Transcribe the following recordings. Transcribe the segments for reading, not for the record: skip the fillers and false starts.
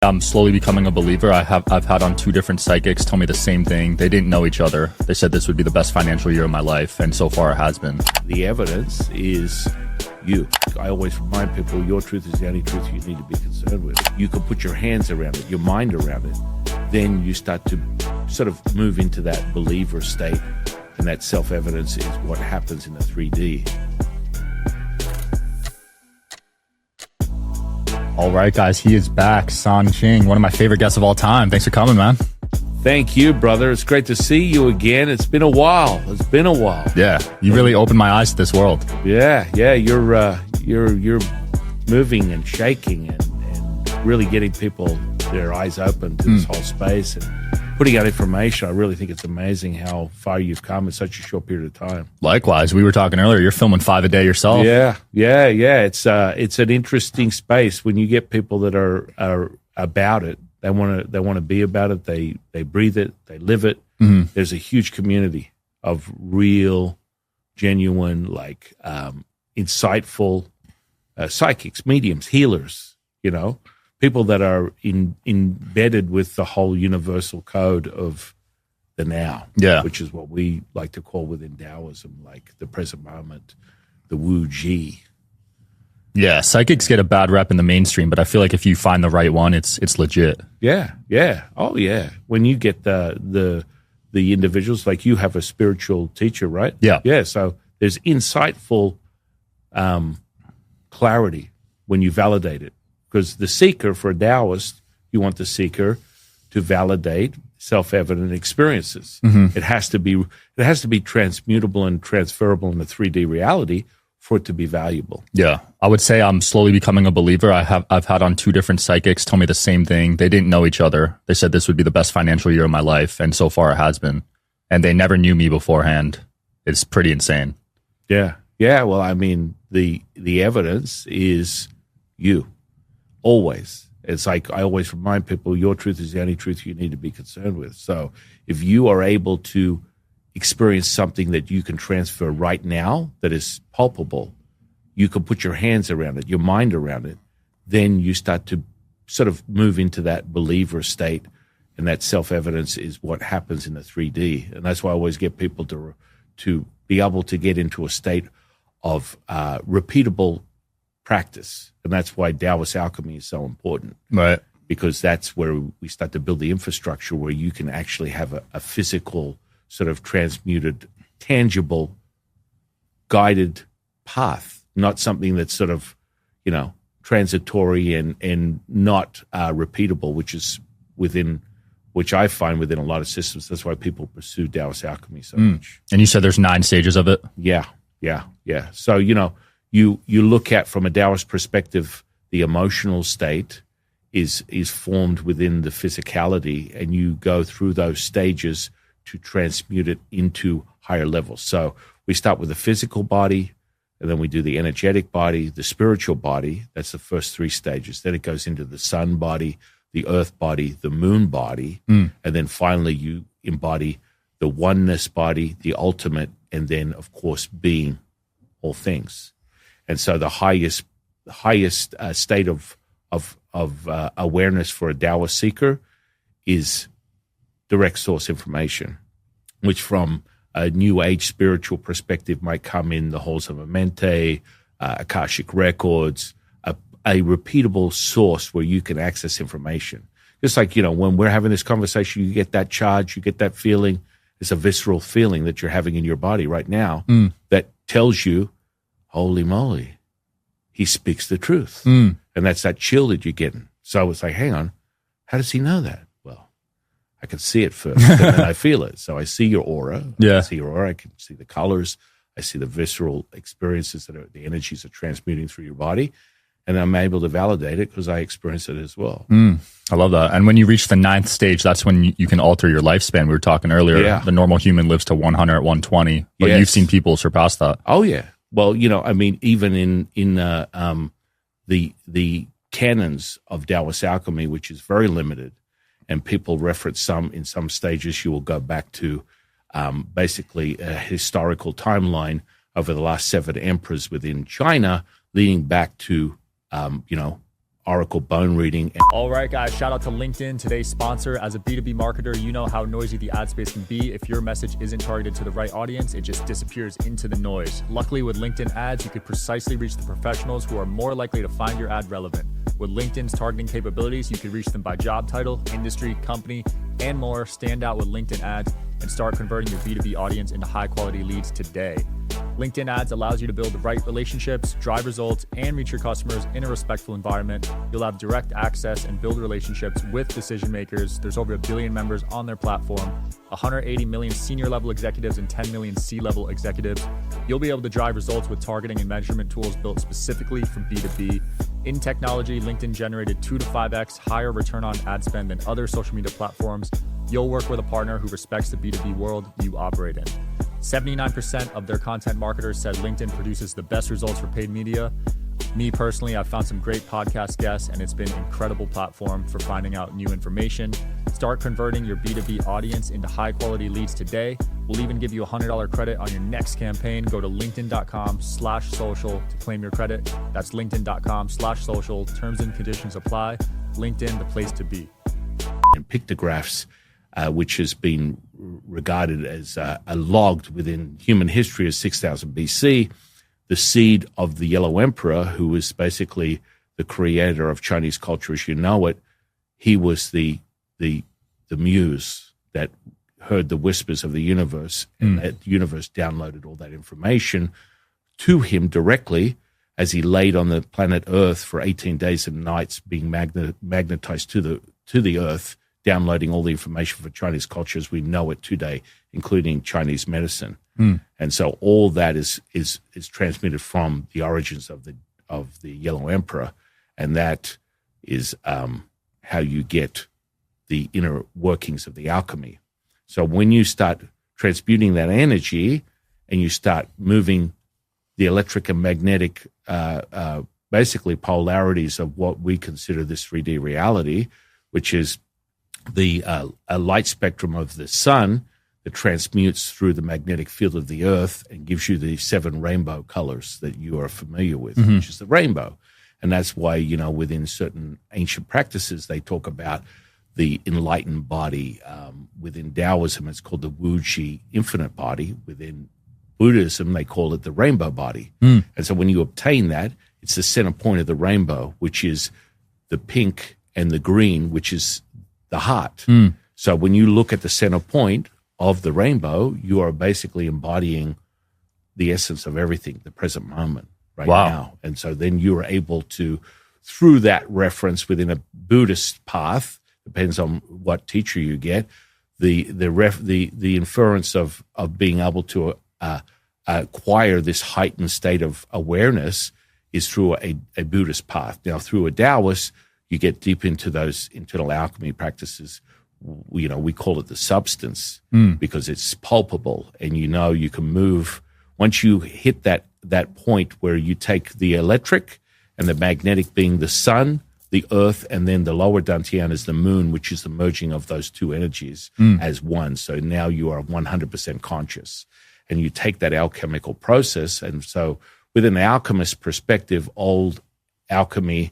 I'm slowly becoming a believer. I've had on 2 different psychics tell me the same thing. They didn't know each other. They said this would be the best financial year of my life, and so far it has been. The evidence is you. I always remind people your truth is the only truth you need to be concerned with. You can put your hands around it, your mind around it. Then you start to sort of move into that believer state, and that self-evidence is what happens in the 3D. All right, guys, he is back. San Qing, one of my favorite guests of all time. Thanks for coming, man. Thank you, brother. It's great to see you again. It's been a while. Yeah, you really opened my eyes to this world. Yeah. You're moving and shaking and really getting people their eyes open to this whole space and putting out information. I really think it's amazing how far you've come in such a short period of time. Likewise, we were talking earlier. You're filming 5 a day yourself. Yeah. It's an interesting space when you get people that are about it. They want to be about it. They breathe it. They live it. Mm-hmm. There's a huge community of real, genuine, insightful psychics, mediums, healers. People that are embedded with the whole universal code of the now, which is what we like to call within Taoism, like the present moment, the Wu Ji. Yeah, psychics get a bad rep in the mainstream, but I feel like if you find the right one, it's legit. Yeah. Oh, yeah. When you get the individuals, like you have a spiritual teacher, right? Yeah. Yeah, so there's insightful clarity when you validate it. Because the seeker, for a Daoist, you want the seeker to validate self-evident experiences. Mm-hmm. It has to be transmutable and transferable in the 3D reality for it to be valuable. Yeah, I would say I'm slowly becoming a believer. I've had on 2 different psychics tell me the same thing. They didn't know each other. They said this would be the best financial year of my life, and so far it has been. And they never knew me beforehand. It's pretty insane. Yeah. Well, I mean, the evidence is you. Always. It's like I always remind people your truth is the only truth you need to be concerned with. So if you are able to experience something that you can transfer right now that is palpable, you can put your hands around it, your mind around it, then you start to sort of move into that believer state, and that self-evidence is what happens in the 3D. And that's why I always get people to be able to get into a state of repeatable practice. And that's why Daoist Alchemy is so important. Right. Because that's where we start to build the infrastructure where you can actually have a physical, sort of transmuted, tangible, guided path, not something that's sort of, transitory and not repeatable, which I find within a lot of systems. That's why people pursue Daoist Alchemy so much. And you said there's 9 stages of it? Yeah. So, you look at, from a Taoist perspective, the emotional state is formed within the physicality, and you go through those stages to transmute it into higher levels. So we start with the physical body, and then we do the energetic body, the spiritual body. That's the first 3 stages. Then it goes into the sun body, the earth body, the moon body, and then finally you embody the oneness body, the ultimate, and then, of course, being all things. And so the highest state of awareness for a Taoist seeker is direct source information, which from a New Age spiritual perspective might come in the halls of Amente, Akashic records, a repeatable source where you can access information. Just like, when we're having this conversation, you get that charge, you get that feeling. It's a visceral feeling that you're having in your body right now that tells you, holy moly, he speaks the truth. And that's that chill that you're getting. So it's like, hang on, how does he know that? Well, I can see it first, and then I feel it. So I see your aura. Yeah. I see your aura. I can see the colors. I see the visceral experiences the energies are transmuting through your body. And I'm able to validate it because I experience it as well. I love that. And when you reach the 9th stage, that's when you can alter your lifespan. We were talking earlier. Yeah. The normal human lives to 100, 120, but you've seen people surpass that. Oh, yeah. Well, even in the canons of Daoist Alchemy, which is very limited, and people reference in some stages, you will go back to basically a historical timeline over the last 7 emperors within China, leading back to Oracle bone reading. All right, guys, shout out to LinkedIn, today's sponsor. As a B2B marketer, you know how noisy the ad space can be. If your message isn't targeted to the right audience, it just disappears into the noise. Luckily, with LinkedIn ads, you could precisely reach the professionals who are more likely to find your ad relevant. With LinkedIn's targeting capabilities, you can reach them by job title, industry, company, and more. Stand out with LinkedIn ads and start converting your B2B audience into high-quality leads today. LinkedIn ads allows you to build the right relationships, drive results, and reach your customers in a respectful environment. You'll have direct access and build relationships with decision makers. There's over 1 billion members on their platform, 180 million senior level executives and 10 million C-level executives. You'll be able to drive results with targeting and measurement tools built specifically for B2B. In technology, LinkedIn generated 2 to 5x higher return on ad spend than other social media platforms. You'll work with a partner who respects the B2B world you operate in. 79% of their content marketers said LinkedIn produces the best results for paid media. Me personally, I've found some great podcast guests, and it's been an incredible platform for finding out new information. Start converting your B2B audience into high-quality leads today. We'll even give you a $100 credit on your next campaign. Go to linkedin.com/social to claim your credit. That's linkedin.com/social. Terms and conditions apply. LinkedIn, the place to be. And pictographs, which has been regarded as logged within human history as 6,000 BC. The seed of the Yellow Emperor, who was basically the creator of Chinese culture as you know it, he was the muse that heard the whispers of the universe, and that universe downloaded all that information to him directly as he laid on the planet Earth for 18 days and nights, being magnetized to the Earth, downloading all the information for Chinese culture as we know it today, including Chinese medicine. And so all that is transmitted from the origins of the Yellow Emperor, and that is how you get the inner workings of the alchemy. So when you start transmuting that energy and you start moving the electric and magnetic basically polarities of what we consider this 3D reality, which is the a light spectrum of the sun that transmutes through the magnetic field of the earth and gives you the 7 rainbow colors that you are familiar with, which is the rainbow. And that's why, you know, within certain ancient practices, they talk about the enlightened body. Within Taoism, it's called the Wuji infinite body. Within Buddhism, they call it the rainbow body. And so when you obtain that, it's the center point of the rainbow, which is the pink and the green, which is the heart. So when you look at the center point of the rainbow, you are basically embodying the essence of everything, the present moment right now. And so then you are able to, through that reference within a Buddhist path, depends on what teacher you get, the inference of being able to acquire this heightened state of awareness is through a Buddhist path. Now, through a Daoist, you get deep into those internal alchemy practices. You know, we call it the substance because it's palpable, and you know you can move. Once you hit that point where you take the electric and the magnetic being the sun, the earth, and then the lower dantian is the moon, which is the merging of those two energies as one. So now you are 100% conscious, and you take that alchemical process. And so within the alchemist perspective, old alchemy,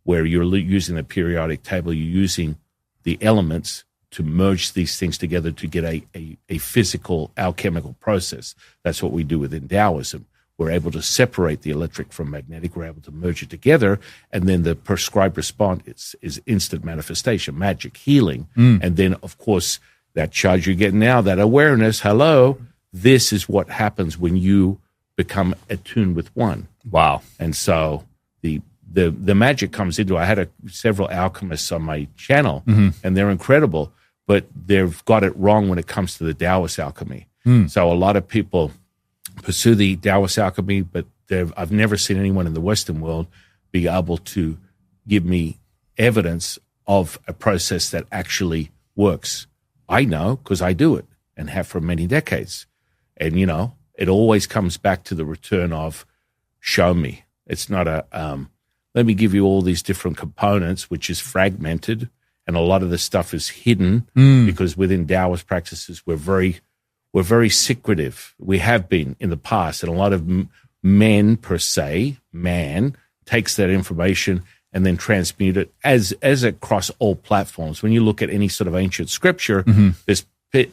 where you're using the periodic table, you're using the elements to merge these things together to get a physical alchemical process. That's what we do within Taoism. We're able to separate the electric from magnetic. We're able to merge it together, and then the prescribed response is instant manifestation, magic, healing. And then, of course, that charge you get now, that awareness, hello, this is what happens when you become attuned with one. Wow. And so the magic comes into it. I had several alchemists on my channel, and they're incredible, but they've got it wrong when it comes to the Taoist alchemy. So a lot of people pursue the Taoist alchemy, but I've never seen anyone in the Western world be able to give me evidence of a process that actually works. I know because I do it and have for many decades. And, you know, it always comes back to the return of show me. It's not let me give you all these different components, which is fragmented, and a lot of the stuff is hidden because within Taoist practices, we're very secretive. We have been in the past, and a lot of man takes that information and then transmute it as across all platforms. When you look at any sort of ancient scripture, there's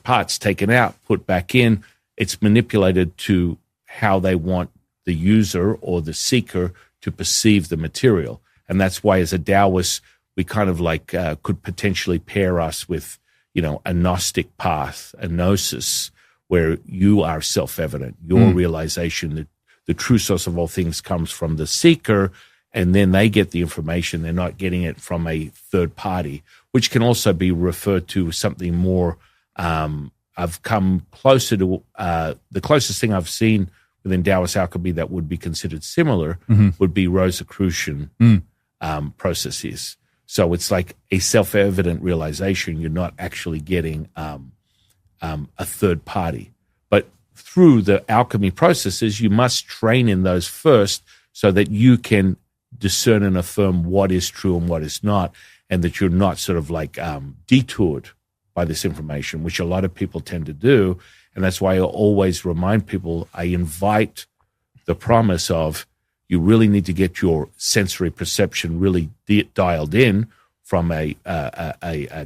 parts taken out, put back in. It's manipulated to how they want the user or the seeker to perceive the material. And that's why, as a Taoist, we kind of like could potentially pair us with, a Gnostic path, a gnosis, where you are self-evident. Your realization that the true source of all things comes from the seeker, and then they get the information. They're not getting it from a third party, which can also be referred to as something more. I've come closer to the closest thing I've seen within Daoist alchemy that would be considered similar would be Rosicrucian processes. So it's like a self-evident realization. You're not actually getting a third party. But through the alchemy processes, you must train in those first so that you can discern and affirm what is true and what is not, and that you're not sort of like detoured by this information, which a lot of people tend to do. And that's why I always remind people, I invite the promise of, you really need to get your sensory perception really dialed in from a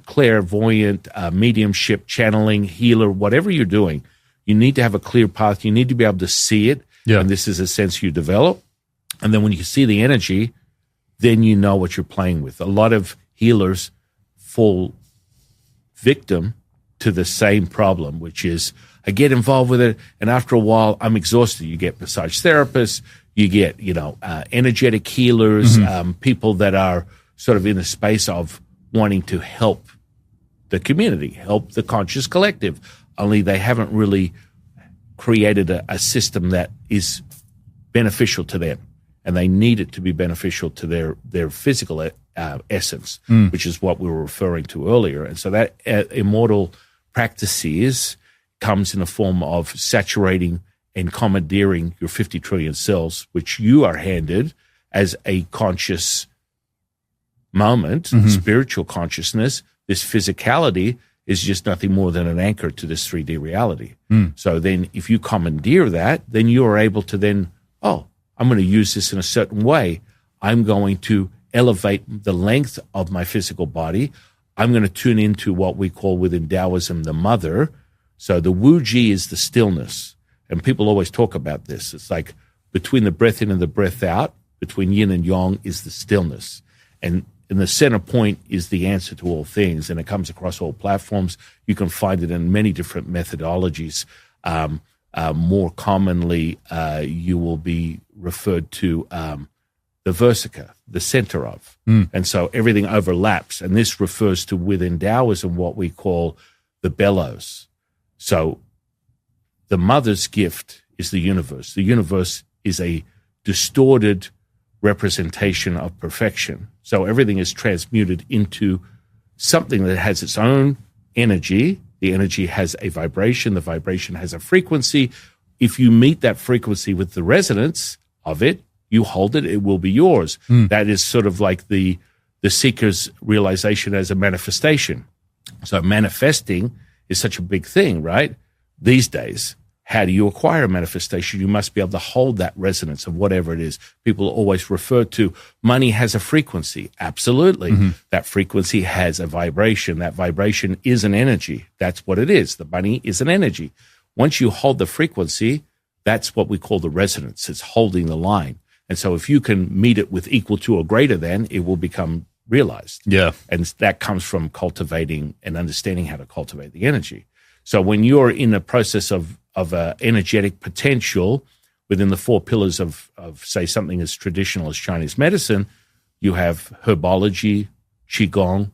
clairvoyant, mediumship, channeling, healer, whatever you're doing. You need to have a clear path. You need to be able to see it. Yeah. And this is a sense you develop. And then when you see the energy, then you know what you're playing with. A lot of healers fall victim to the same problem, which is I get involved with it, and after a while, I'm exhausted. You get massage therapists, you get, energetic healers, people that are sort of in a space of wanting to help the community, help the conscious collective, only they haven't really created a system that is beneficial to them, and they need it to be beneficial to their physical essence, which is what we were referring to earlier. And so that immortal practices comes in a form of saturating and commandeering your 50 trillion cells, which you are handed as a conscious moment, spiritual consciousness. This physicality is just nothing more than an anchor to this 3D reality. So then if you commandeer that, then you are able to then, I'm going to use this in a certain way. I'm going to elevate the length of my physical body. I'm going to tune into what we call within Taoism the mother. So the Wu Ji is the stillness. And people always talk about this. It's like between the breath in and the breath out, between yin and yang is the stillness. And in the center point is the answer to all things. And it comes across all platforms. You can find it in many different methodologies. More commonly, you will be referred to the versica, the center of. And so everything overlaps. And this refers to within Taoism what we call the bellows. So the mother's gift is the universe. The universe is a distorted representation of perfection. So everything is transmuted into something that has its own energy. The energy has a vibration. The vibration has a frequency. If you meet that frequency with the resonance of it, you hold it, it will be yours. That is sort of like the seeker's realization as a manifestation. So manifesting is such a big thing, right? These days, how do you acquire a manifestation? You must be able to hold that resonance of whatever it is. People always refer to money has a frequency. Absolutely. That frequency has a vibration. That vibration is an energy. That's what it is. The money is an energy. Once you hold the frequency, that's what we call the resonance. It's holding the line. And so if you can meet it with equal to or greater than, it will become realized. Yeah. And that comes from cultivating and understanding how to cultivate the energy. So when you're in a process of energetic potential within the four pillars of, say, something as traditional as Chinese medicine, you have herbology, qigong,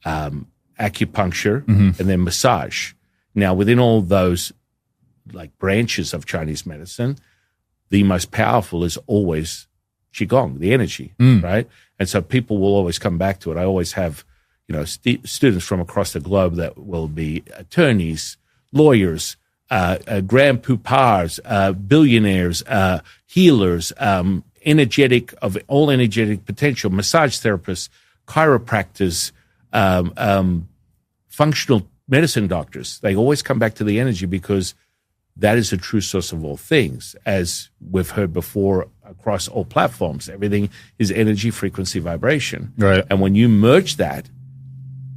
acupuncture, and then massage. Now, within all those like branches of Chinese medicine, the most powerful is always qigong, the energy, right? And so people will always come back to it. I always have, students from across the globe that will be attorneys, lawyers, grand poupars, billionaires, healers, energetic of all energetic potential, massage therapists, chiropractors, functional medicine doctors. They always come back to the energy because that is a true source of all things. As we've heard before across all platforms. Everything is energy, frequency, vibration. Right. And when you merge that,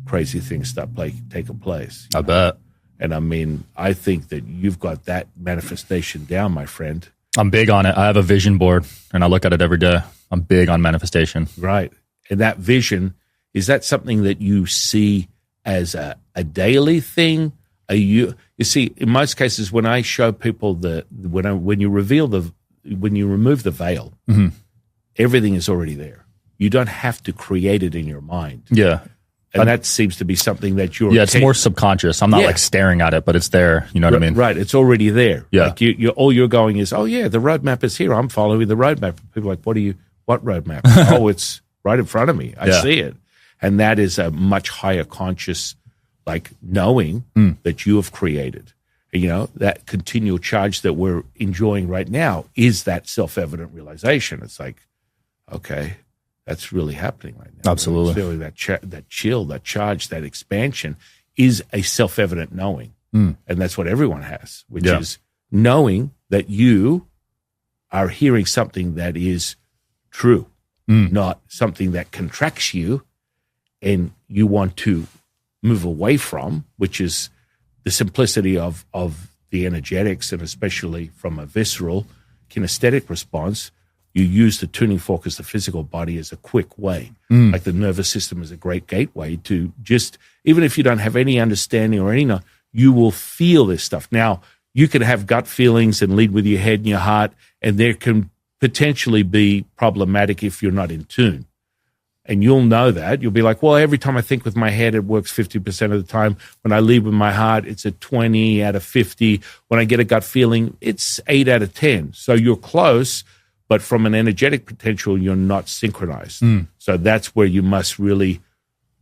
crazy things start taking place. I bet. And I mean, I think that you've got that manifestation down, my friend. I'm big on it. I have a vision board, and I look at it every day. I'm big on manifestation. Right. And that vision, is that something that you see as a daily thing? You see, in most cases, when I show people when you remove the veil, everything is already there. You don't have to create it in your mind. Yeah. And that seems to be something that you're... Yeah, it's more subconscious. I'm not like staring at it, but it's there. You know what I mean? Right. It's already there. Yeah. Like all you're going is, oh, yeah, the roadmap is here. I'm following the roadmap. People are like, what roadmap? Oh, it's right in front of me. I see it. And that is a much higher conscious, like, knowing that you have created. You know, that continual charge that we're enjoying right now is that self-evident realization. It's like, okay, that's really happening right now. Absolutely. Feeling that chill, that charge, that expansion is a self-evident knowing. And that's what everyone has, which is knowing that you are hearing something that is true, not something that contracts you and you want to move away from, which is the simplicity of the energetics, and especially from a visceral kinesthetic response. You use the tuning fork as the physical body as a quick way. Like the nervous system is a great gateway to just, even if you don't have any understanding or any, you will feel this stuff. Now, you can have gut feelings and lead with your head and your heart, and there can potentially be problematic if you're not in tune. And you'll know that. You'll be like, well, every time I think with my head, it works 50% of the time. When I lead with my heart, it's a 20 out of 50. When I get a gut feeling, it's 8 out of 10. So you're close, but from an energetic potential, you're not synchronized. So that's where you must really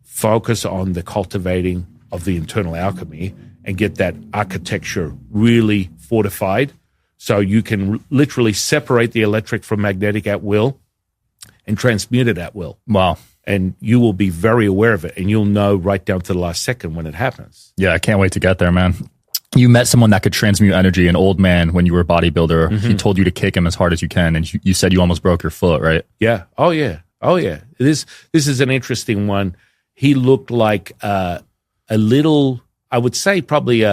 focus on the cultivating of the internal alchemy and get that architecture really fortified so you can literally separate the electric from magnetic at will and transmute it at will. Wow. And you will be very aware of it, and you'll know right down to the last second when it happens. Yeah, I can't wait to get there, man. You met someone that could transmute energy, an old man, when you were a bodybuilder. He told you to kick him as hard as you can, and you said you almost broke your foot, right? Yeah. Oh, yeah. Oh, yeah. This is an interesting one. He looked like a little, I would say probably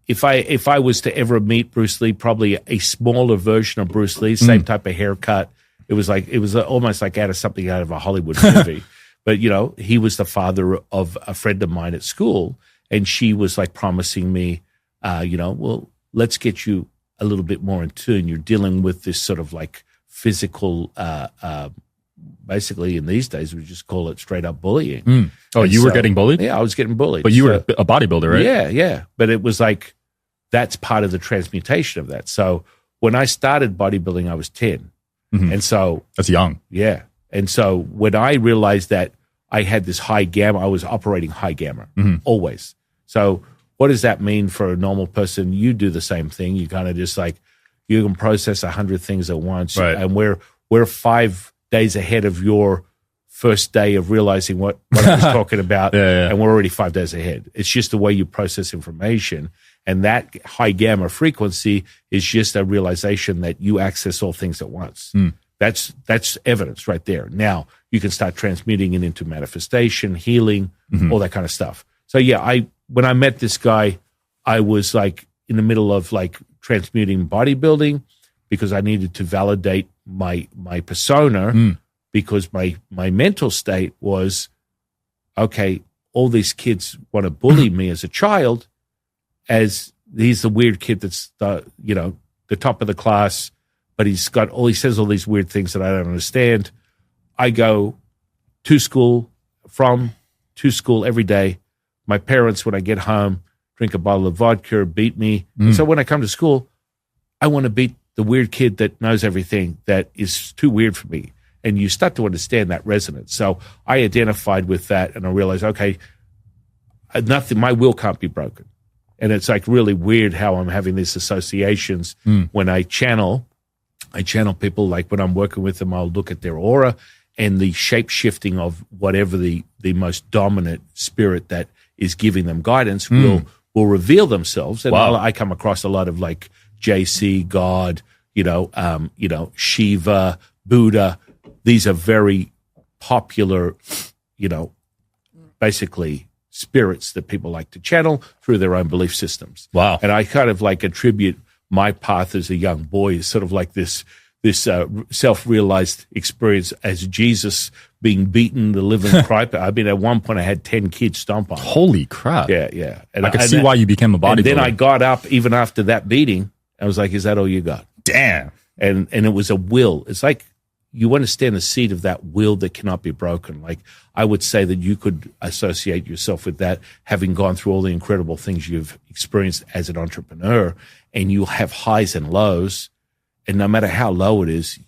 if I was to ever meet Bruce Lee, probably a smaller version of Bruce Lee, same type of haircut. It was almost like something out of a Hollywood movie. But, you know, he was the father of a friend of mine at school, and she was like promising me, well, let's get you a little bit more in tune. You're dealing with this sort of like physical, basically in these days, we just call it straight up bullying. Oh, and you were getting bullied? Yeah, I was getting bullied. But you were a bodybuilder, right? Yeah. But it was like, that's part of the transmutation of that. So when I started bodybuilding, I was 10. And so that's young. Yeah. And so when I realized that I had this high gamma, I was operating high gamma always. So what does that mean for a normal person? You do the same thing. You kind of just like, you can process 100 things at once. Right. And we're 5 days ahead of your first day of realizing what I was talking about. And we're already 5 days ahead. It's just the way you process information. And that high gamma frequency is just a realization that you access all things at once. That's evidence right there. Now you can start transmuting it into manifestation, healing, all that kind of stuff. So yeah, when I met this guy, I was like in the middle of like transmuting bodybuilding because I needed to validate my persona because my mental state was, okay, all these kids want to bully me as a child, as he's the weird kid that's the top of the class, but he says all these weird things that I don't understand. I go to school every day. My parents, when I get home, drink a bottle of vodka, beat me. And so when I come to school, I want to beat the weird kid that knows everything that is too weird for me. And you start to understand that resonance. So I identified with that, and I realized, okay, my will can't be broken. And it's like really weird how I'm having these associations when I channel people. Like when I'm working with them, I'll look at their aura and the shape shifting of whatever the most dominant spirit that is giving them guidance will reveal themselves. And I come across a lot of like JC, God, Shiva, Buddha. These are very popular, basically spirits that people like to channel through their own belief systems. Wow. And I kind of like attribute my path as a young boy as sort of like this self-realized experience as Jesus being beaten, the living Christ. I mean, at one point I had 10 kids stomp on me. Holy crap. Yeah. And I could see why you became a bodybuilder. And then I got up even after that beating. I was like, is that all you got? Damn. And it was a will. It's like you understand the seed of that will that cannot be broken. Like I would say that you could associate yourself with that, having gone through all the incredible things you've experienced as an entrepreneur, and you'll have highs and lows. And no matter how low it is,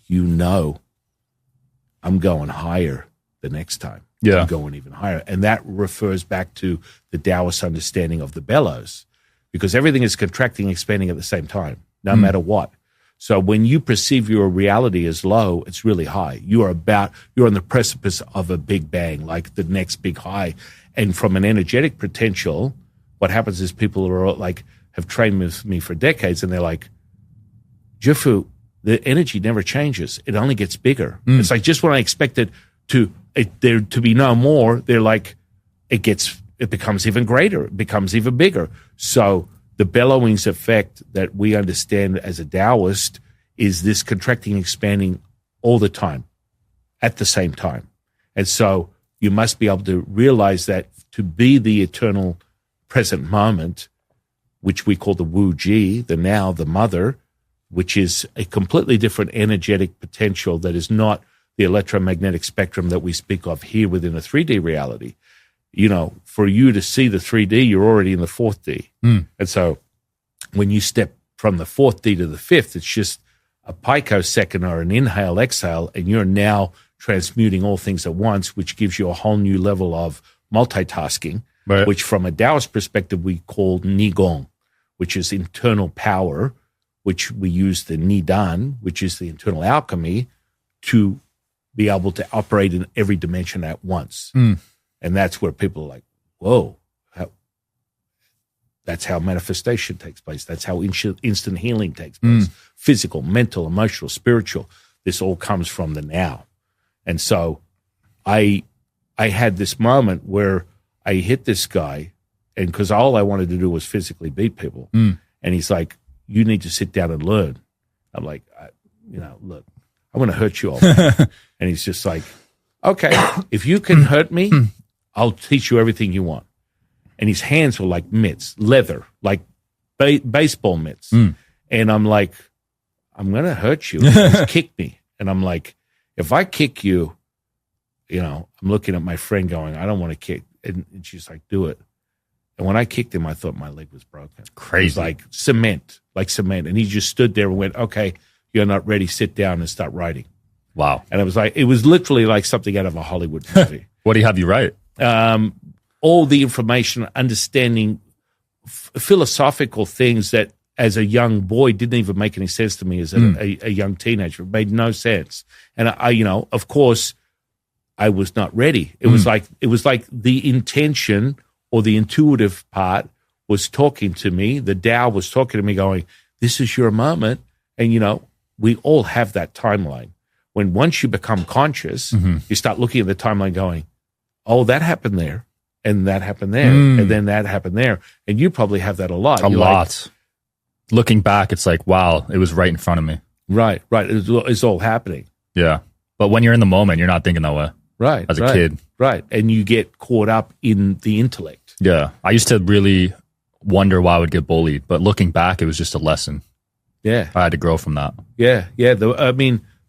I'm going higher the next time. Yeah. I'm going even higher. And that refers back to the Daoist understanding of the bellows, because everything is contracting and expanding at the same time, no matter what. So when you perceive your reality as low, it's really high. You're on the precipice of a big bang, like the next big high. And from an energetic potential, what happens is people are like, have trained with me for decades, and they're like, Jifu, the energy never changes. It only gets bigger. It's like just when I expect there to be no more, they're like, it becomes even greater. It becomes even bigger. So the bellowings effect that we understand as a Daoist is this contracting, expanding all the time, at the same time. And so you must be able to realize that to be the eternal present moment, which we call the Wu Ji, the now, the mother, which is a completely different energetic potential that is not the electromagnetic spectrum that we speak of here within a 3D reality. For you to see the 3D, you're already in the 4th D. And so when you step from the 4th D to the 5th, it's just a picosecond or an inhale, exhale, and you're now transmuting all things at once, which gives you a whole new level of multitasking, right, which from a Taoist perspective, we call Nigong, which is internal power, which we use the Nidan, which is the internal alchemy, to be able to operate in every dimension at once. And that's where people are like, whoa, that's how manifestation takes place. That's how instant healing takes place. Physical, mental, emotional, spiritual. This all comes from the now. And so I had this moment where I hit this guy, and because all I wanted to do was physically beat people. And he's like, you need to sit down and learn. I'm like, look, I'm going to hurt you all. And he's just like, okay, if you can hurt me, I'll teach you everything you want. And his hands were like mitts, leather, like baseball mitts. And I'm like, I'm going to hurt you. Just kick me. And I'm like, if I kick you, I'm looking at my friend going, I don't want to kick. And she's like, do it. And when I kicked him, I thought my leg was broken. Crazy. It was like cement. And he just stood there and went, okay, you're not ready. Sit down and start writing. Wow. And it was literally like something out of a Hollywood movie. What do you have you write? All the information, understanding philosophical things that as a young boy didn't even make any sense to me as a young teenager. It made no sense. And I of course, I was not ready. It was like the intention or the intuitive part was talking to me. The Tao was talking to me going, this is your moment. And, we all have that timeline. Once you become conscious, you start looking at the timeline going, oh, that happened there, and that happened there, and then that happened there. And you probably have that a lot. You're lot. Looking back, it's like, wow, it was right in front of me. Right. It's all happening. Yeah. But when you're in the moment, you're not thinking that way. Right. As a kid. Right. And you get caught up in the intellect. Yeah. I used to really wonder why I would get bullied, but looking back, it was just a lesson. Yeah. I had to grow from that. Yeah.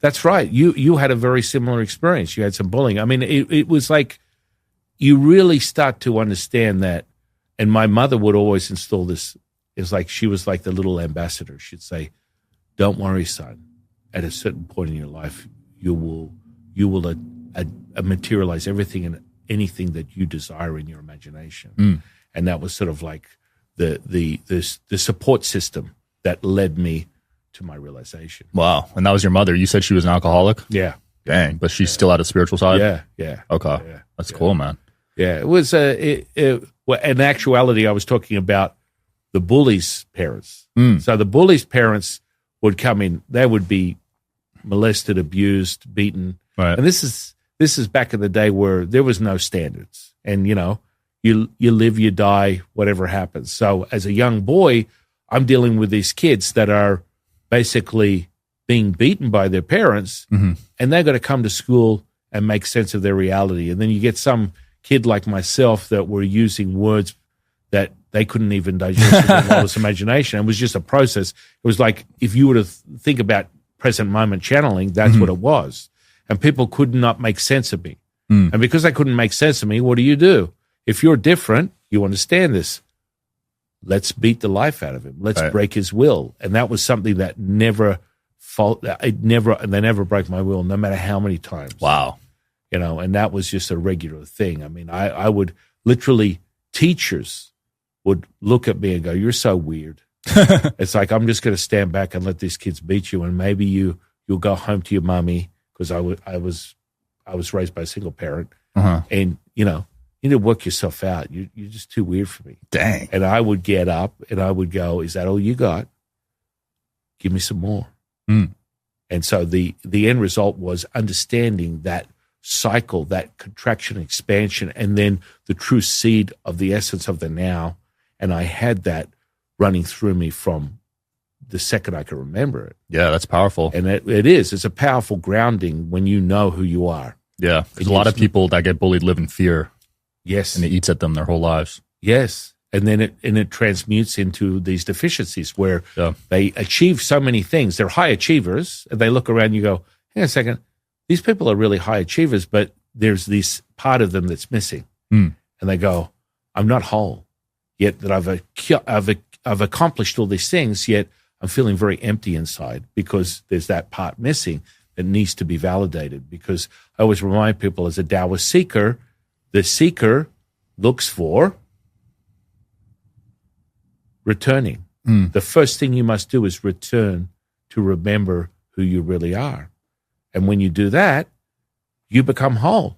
That's right. You had a very similar experience. You had some bullying. I mean, it was like you really start to understand that. And my mother would always instill this. It's like she was like the little ambassador. She'd say, don't worry, son. At a certain point in your life, you will materialize everything and anything that you desire in your imagination. And that was sort of like the support system that led me to my realization. Well, and that was your mother. You said she was an alcoholic? Yeah. Dang, but she's still at a spiritual side? Yeah. Okay. Yeah. That's cool, man. Yeah, it was, well, in actuality, I was talking about the bully's parents. So the bully's parents would come in. They would be molested, abused, beaten. Right. And this is back in the day where there was no standards. And, you know, you live, you die, whatever happens. So as a young boy, I'm dealing with these kids that are basically being beaten by their parents, and they've got to come to school and make sense of their reality. And then you get some kid like myself that were using words that they couldn't even digest with their lowest imagination. It was just a process. It was like if you were to think about present moment channeling, that's what it was. And people could not make sense of me. And because they couldn't make sense of me, what do? If you're different, you understand this. Let's beat the life out of him. Let's break his will. And that was something that they never broke my will, no matter how many times. Wow. You know, and that was just a regular thing. I mean, I would literally, teachers would look at me and go, "You're so weird." It's like, I'm just going to stand back and let these kids beat you, and maybe you'll go home to your mommy, because I was raised by a single parent, and you know, you need to work yourself out. You're just too weird for me. Dang. And I would get up and I would go, "Is that all you got? Give me some more." And so the end result was understanding that cycle, that contraction, expansion, and then the true seed of the essence of the now. And I had that running through me from the second I could remember it. Yeah, that's powerful. And it's a powerful grounding when you know who you are. Yeah, because a lot of people that get bullied live in fear. Yes. And it eats at them their whole lives. Yes. And then it transmutes into these deficiencies where they achieve so many things. They're high achievers, and they look around and you go, hang on a second, these people are really high achievers, but there's this part of them that's missing. And they go, I'm not whole, yet that I've accomplished all these things, yet I'm feeling very empty inside because there's that part missing that needs to be validated. Because I always remind people, as a Daoist seeker, the seeker looks for returning. The first thing you must do is return to remember who you really are. And when you do that, you become whole.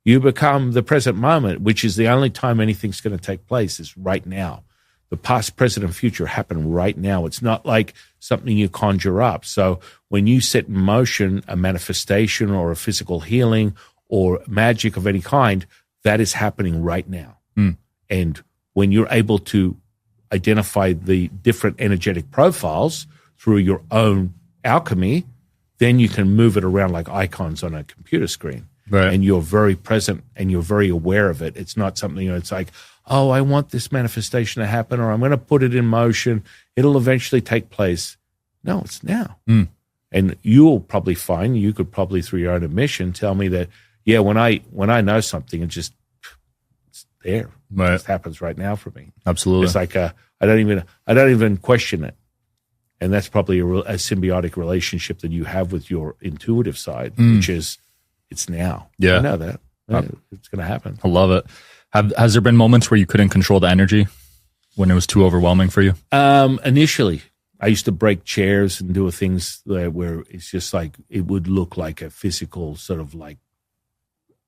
You become the present moment, which is the only time anything's going to take place, is right now. The past, present, and future happen right now. It's not like something you conjure up. So when you set in motion a manifestation or a physical healing or magic of any kind, that is happening right now. And when you're able to identify the different energetic profiles through your own alchemy, then you can move it around like icons on a computer screen. Right. And you're very present and you're very aware of it. It's not something, it's like, oh, I want this manifestation to happen, or I'm going to put it in motion. It'll eventually take place. No, it's now. And you'll probably find, you could probably through your own admission tell me that, yeah, when I know something, it's there. Right. It just happens right now for me. Absolutely. It's like I don't even question it. And that's probably a symbiotic relationship that you have with your intuitive side, which is, it's now. Yeah. I know that. It's going to happen. I love it. Has there been moments where you couldn't control the energy, when it was too overwhelming for you? Initially, I used to break chairs and do things where it's just like, it would look like a physical sort of like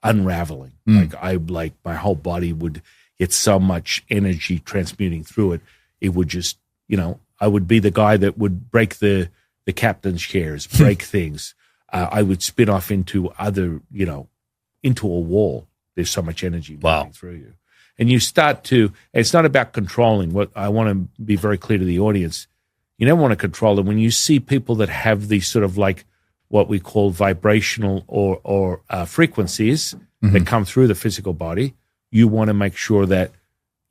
unraveling. Like my whole body would get so much energy transmuting through it. It would just, I would be the guy that would break the captain's chairs, break things. I would spin off into other, into a wall. There's so much energy moving through you. And you start to, it's not about controlling. What I want to be very clear to the audience, you never want to control them. When you see people that have these sort of like what we call vibrational or frequencies that come through the physical body, you want to make sure that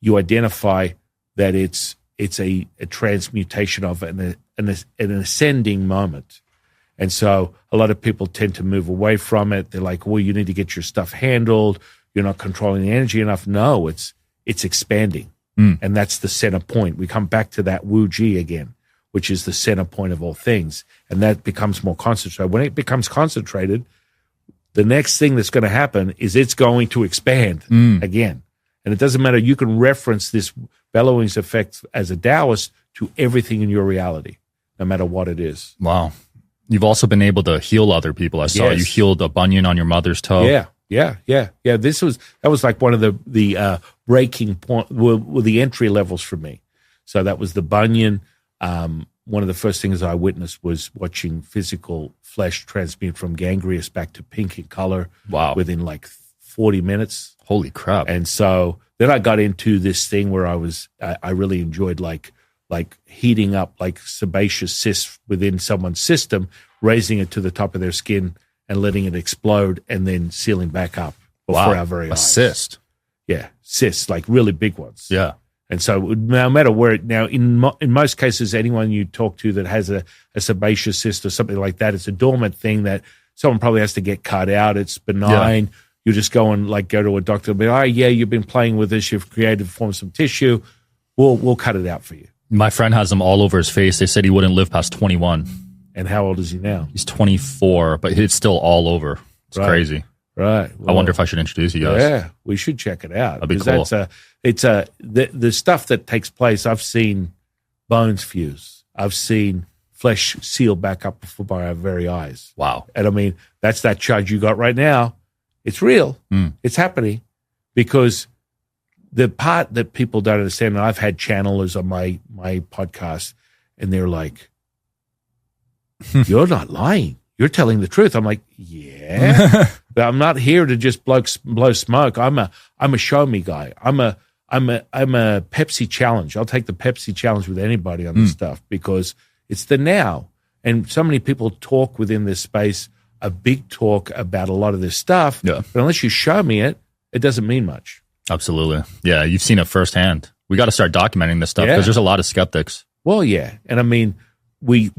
you identify that it's a transmutation of an ascending moment. And so a lot of people tend to move away from it. They're like, well, you need to get your stuff handled. You're not controlling the energy enough. No, it's expanding. And that's the center point. We come back to that Wu Ji again, which is the center point of all things. And that becomes more concentrated. When it becomes concentrated, the next thing that's going to happen is it's going to expand again. And it doesn't matter. You can reference this Bellows effect as a Daoist to everything in your reality, no matter what it is. Wow. You've also been able to heal other people. I saw you healed a bunion on your mother's toe. Yeah. That was like one of the breaking point, were the entry levels for me. So that was the bunion. one of the first things I witnessed was watching physical flesh transmute from gangrenous back to pink in color. Wow. Within like 40 minutes. Holy crap. And so then I got into this thing where I really enjoyed like heating up like sebaceous cysts within someone's system, raising it to the top of their skin and letting it explode and then sealing back up before our very eyes. A cyst. Yeah, cysts, like really big ones. Yeah. And so no matter where, now in most cases, anyone you talk to that has a sebaceous cyst or something like that, it's a dormant thing that someone probably has to get cut out. It's benign. Yeah. You just go to a doctor and be, oh, yeah, you've been playing with this. You've formed some tissue. We'll cut it out for you. My friend has them all over his face. They said he wouldn't live past 21. And how old is he now? He's 24, but it's still all over. It's crazy. Right. Well, I wonder if I should introduce you guys. Yeah, we should check it out. That'd be cool. The stuff that takes place. I've seen bones fuse. I've seen flesh seal back up before our very eyes. Wow. And I mean, that's that charge you got right now. It's real. It's happening because the part that people don't understand, and I've had channelers on my podcast, and they're like, you're not lying. You're telling the truth. I'm like, yeah, but I'm not here to just blow smoke. I'm a show me guy. I'm a Pepsi challenge. I'll take the Pepsi challenge with anybody on this stuff because it's the now. And so many people talk within this space, a big talk about a lot of this stuff. Yeah. But unless you show me it, it doesn't mean much. Absolutely. Yeah. You've seen it firsthand. We got to start documenting this stuff because there's a lot of skeptics. Well, yeah. And I mean, we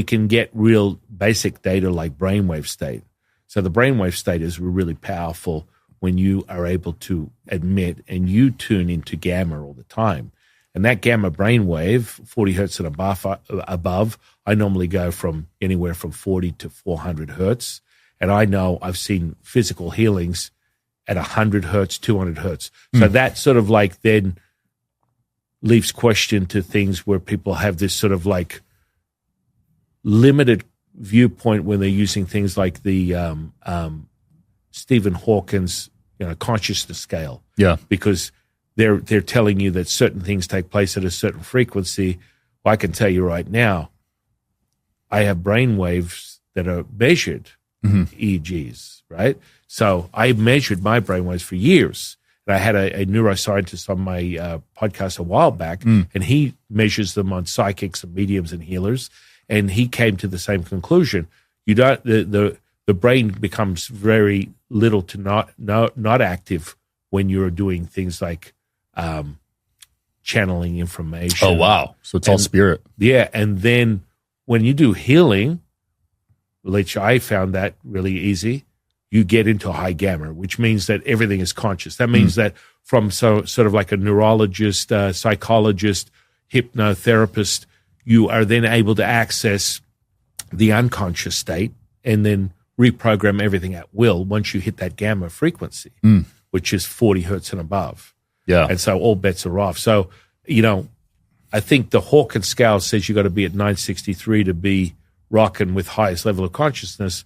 can get real basic data like brainwave state. So the brainwave state is really powerful when you are able to admit and you tune into gamma all the time. And that gamma brainwave, 40 hertz and above, I normally go from anywhere from 40 to 400 hertz. And I know I've seen physical healings at 100 hertz, 200 hertz. So that sort of like then leaves question to things where people have this sort of like limited viewpoint when they're using things like the Stephen Hawking's consciousness scale. Yeah, because they're telling you that certain things take place at a certain frequency. Well, I can tell you right now, I have brain waves that are measured EEGs, right? So I measured my brain waves for years. And I had a neuroscientist on my podcast a while back, and he measures them on psychics and mediums and healers. And he came to the same conclusion. You don't the brain becomes very little to not active when you're doing things like channeling information. Oh wow! So it's all spirit. Yeah, and then when you do healing, which I found that really easy, you get into high gamma, which means that everything is conscious. That means that from sort of like a neurologist, psychologist, hypnotherapist, you are then able to access the unconscious state and then reprogram everything at will once you hit that gamma frequency, which is 40 hertz and above. Yeah. And so all bets are off. So, I think the Hawkins scale says you got to be at 963 to be rocking with highest level of consciousness.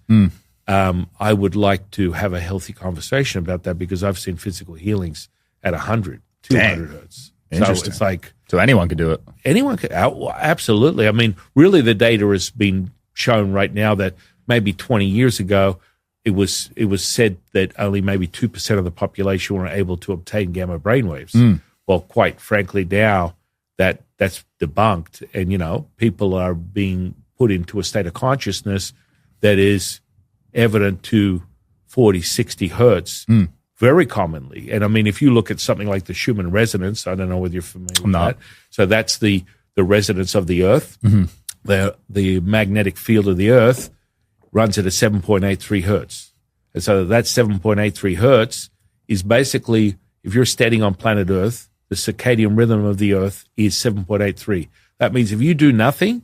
I would like to have a healthy conversation about that because I've seen physical healings at 100, 200 hertz. So it's like... So anyone could do it. Anyone could. Absolutely. I mean, really the data has been shown right now that maybe 20 years ago, it was said that only maybe 2% of the population were able to obtain gamma brainwaves. Well, quite frankly, now that's debunked. And, people are being put into a state of consciousness that is evident to 40, 60 hertz very commonly. And I mean, if you look at something like the Schumann resonance, I don't know whether you're familiar with that. So that's the resonance of the Earth. The magnetic field of the Earth runs at a 7.83 hertz. And so that 7.83 hertz is basically, if you're standing on planet Earth, the circadian rhythm of the Earth is 7.83. That means if you do nothing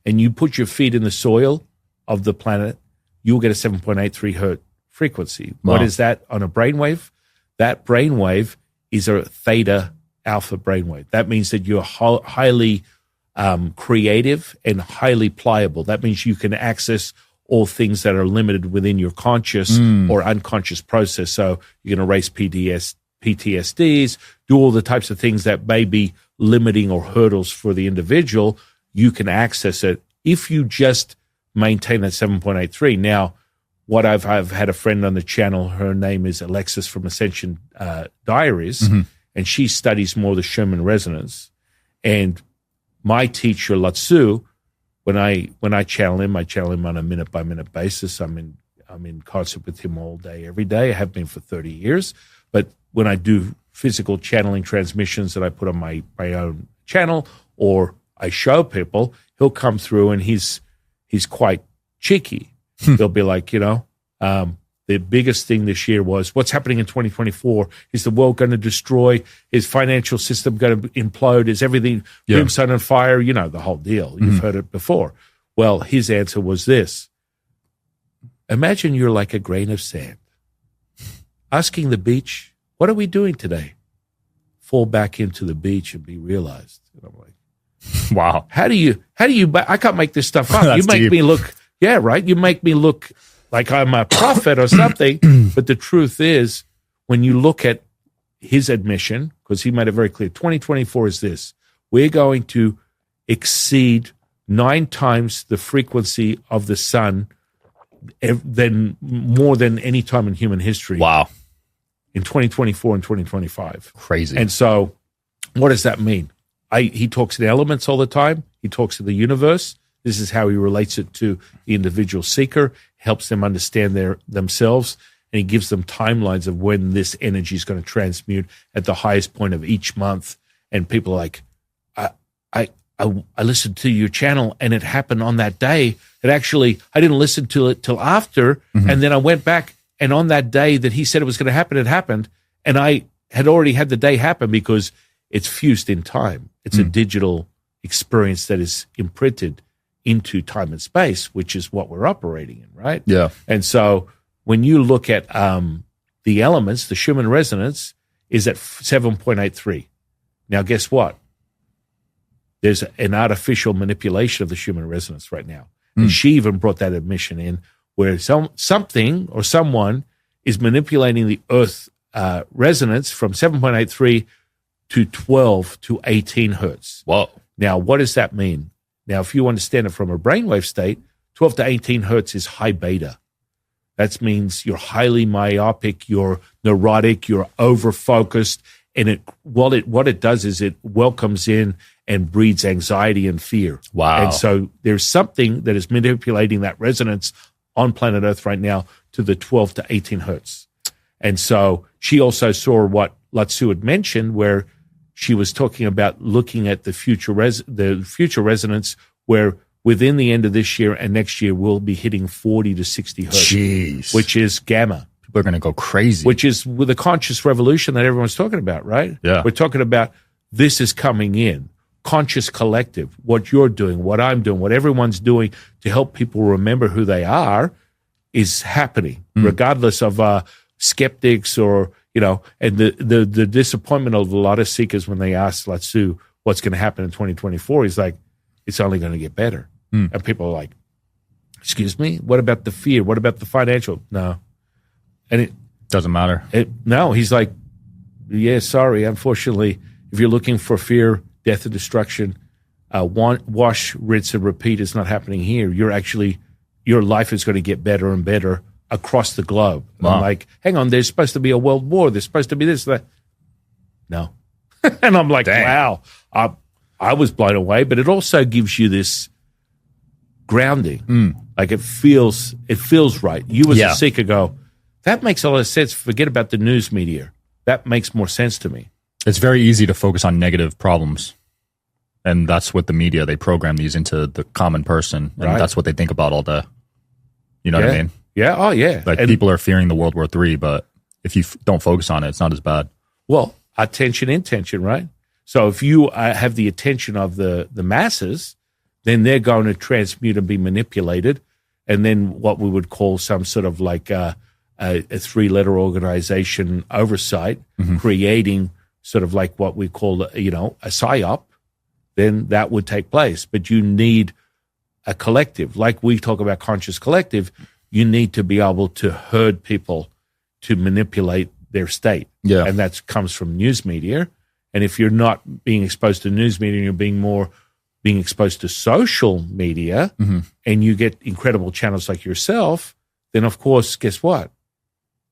and you put your feet in the soil of the planet, you'll get a 7.83 hertz frequency. Wow. What is that on a brainwave? That brainwave is a theta alpha brainwave. That means that you're highly creative and highly pliable. That means you can access all things that are limited within your conscious or unconscious process. So you can erase PTSDs, do all the types of things that may be limiting or hurdles for the individual. you can access it if you just maintain that 7.83. Now, what I've had a friend on the channel, her name is Alexis from Ascension Diaries, and she studies more the Schumann resonance. And my teacher, Latsu, when I channel him on a minute-by-minute basis. I'm in concert with him all day, every day. I have been for 30 years. But when I do physical channeling transmissions that I put on my own channel or I show people, he'll come through and he's quite cheeky. He'll be like, the biggest thing this year was what's happening in 2024. Is the world going to destroy? Is financial system going to implode? Is everything brimstone and fire? The whole deal. You've heard it before. Well, his answer was this. Imagine you're like a grain of sand. Asking the beach, what are we doing today? Fall back into the beach and be realized. And I'm like, wow. How do you, I can't make this stuff up. You make me look, right? You make me look like I'm a prophet or something. But the truth is, when you look at his admission, because he made it very clear, 2024 is this. We're going to exceed 9 times the frequency of the sun more than any time in human history. Wow. In 2024 and 2025. Crazy. And so what does that mean? He talks in elements all the time. He talks to the universe. This is how he relates it to the individual seeker, helps them understand themselves, and he gives them timelines of when this energy is going to transmute at the highest point of each month. And people are like, I listened to your channel and it happened on that day. I didn't listen to it till after, and then I went back, and on that day that he said it was going to happen, it happened, and I had already had the day happen because it's fused in time. It's a digital experience that is imprinted into time and space, which is what we're operating in, right? Yeah. And so when you look at the elements, the Schumann resonance is at 7.83. Now, guess what? There's an artificial manipulation of the Schumann resonance right now. And she even brought that admission in where something or someone is manipulating the Earth resonance from 7.83 to 12 to 18 hertz. Whoa. Now, what does that mean? Now, if you understand it from a brainwave state, 12 to 18 hertz is high beta. That means you're highly myopic, you're neurotic, you're over-focused, and what it does is it welcomes in and breeds anxiety and fear. Wow. And so there's something that is manipulating that resonance on planet Earth right now to the 12 to 18 hertz. And so she also saw what Latsu had mentioned, where she was talking about looking at the future resonance, where within the end of this year and next year, we'll be hitting 40 to 60 hertz, Jeez. which is gamma. People are going to go crazy. Which is with the conscious revolution that everyone's talking about, right? Yeah. We're talking about this is coming in. Conscious collective, what you're doing, what I'm doing, what everyone's doing to help people remember who they are is happening, regardless of skeptics or, and the disappointment of a lot of seekers when they ask Latsu what's going to happen in 2024. He's like, it's only going to get better. And people are like, excuse me? What about the fear? What about the financial? No. And it doesn't matter. No, he's like, yeah, sorry. Unfortunately, if you're looking for fear, death and destruction, wash, rinse, and repeat is not happening here. Your life is going to get better and better across the globe. Wow. I'm like, hang on, there's supposed to be a world war. There's supposed to be this, that. No. And I'm like, dang. Wow. I was blown away, but it also gives you this grounding. Like it feels right. You as a seeker go, that makes a lot of sense. Forget about the news media. That makes more sense to me. It's very easy to focus on negative problems. And that's what the media, they program these into the common person. And that's what they think about all day. You know what I mean? Yeah. Oh, yeah. Like people are fearing the World War III, but if you don't focus on it, it's not as bad. Well, attention, intention, right? So if you have the attention of the masses, then they're going to transmute and be manipulated. And then what we would call some sort of like a 3-letter organization oversight, creating sort of like what we call, a psyop, then that would take place. But you need a collective. Like we talk about conscious collective, you need to be able to herd people to manipulate their state. Yeah. And that comes from news media. And if you're not being exposed to news media and you're being more being exposed to social media and you get incredible channels like yourself, then of course, guess what?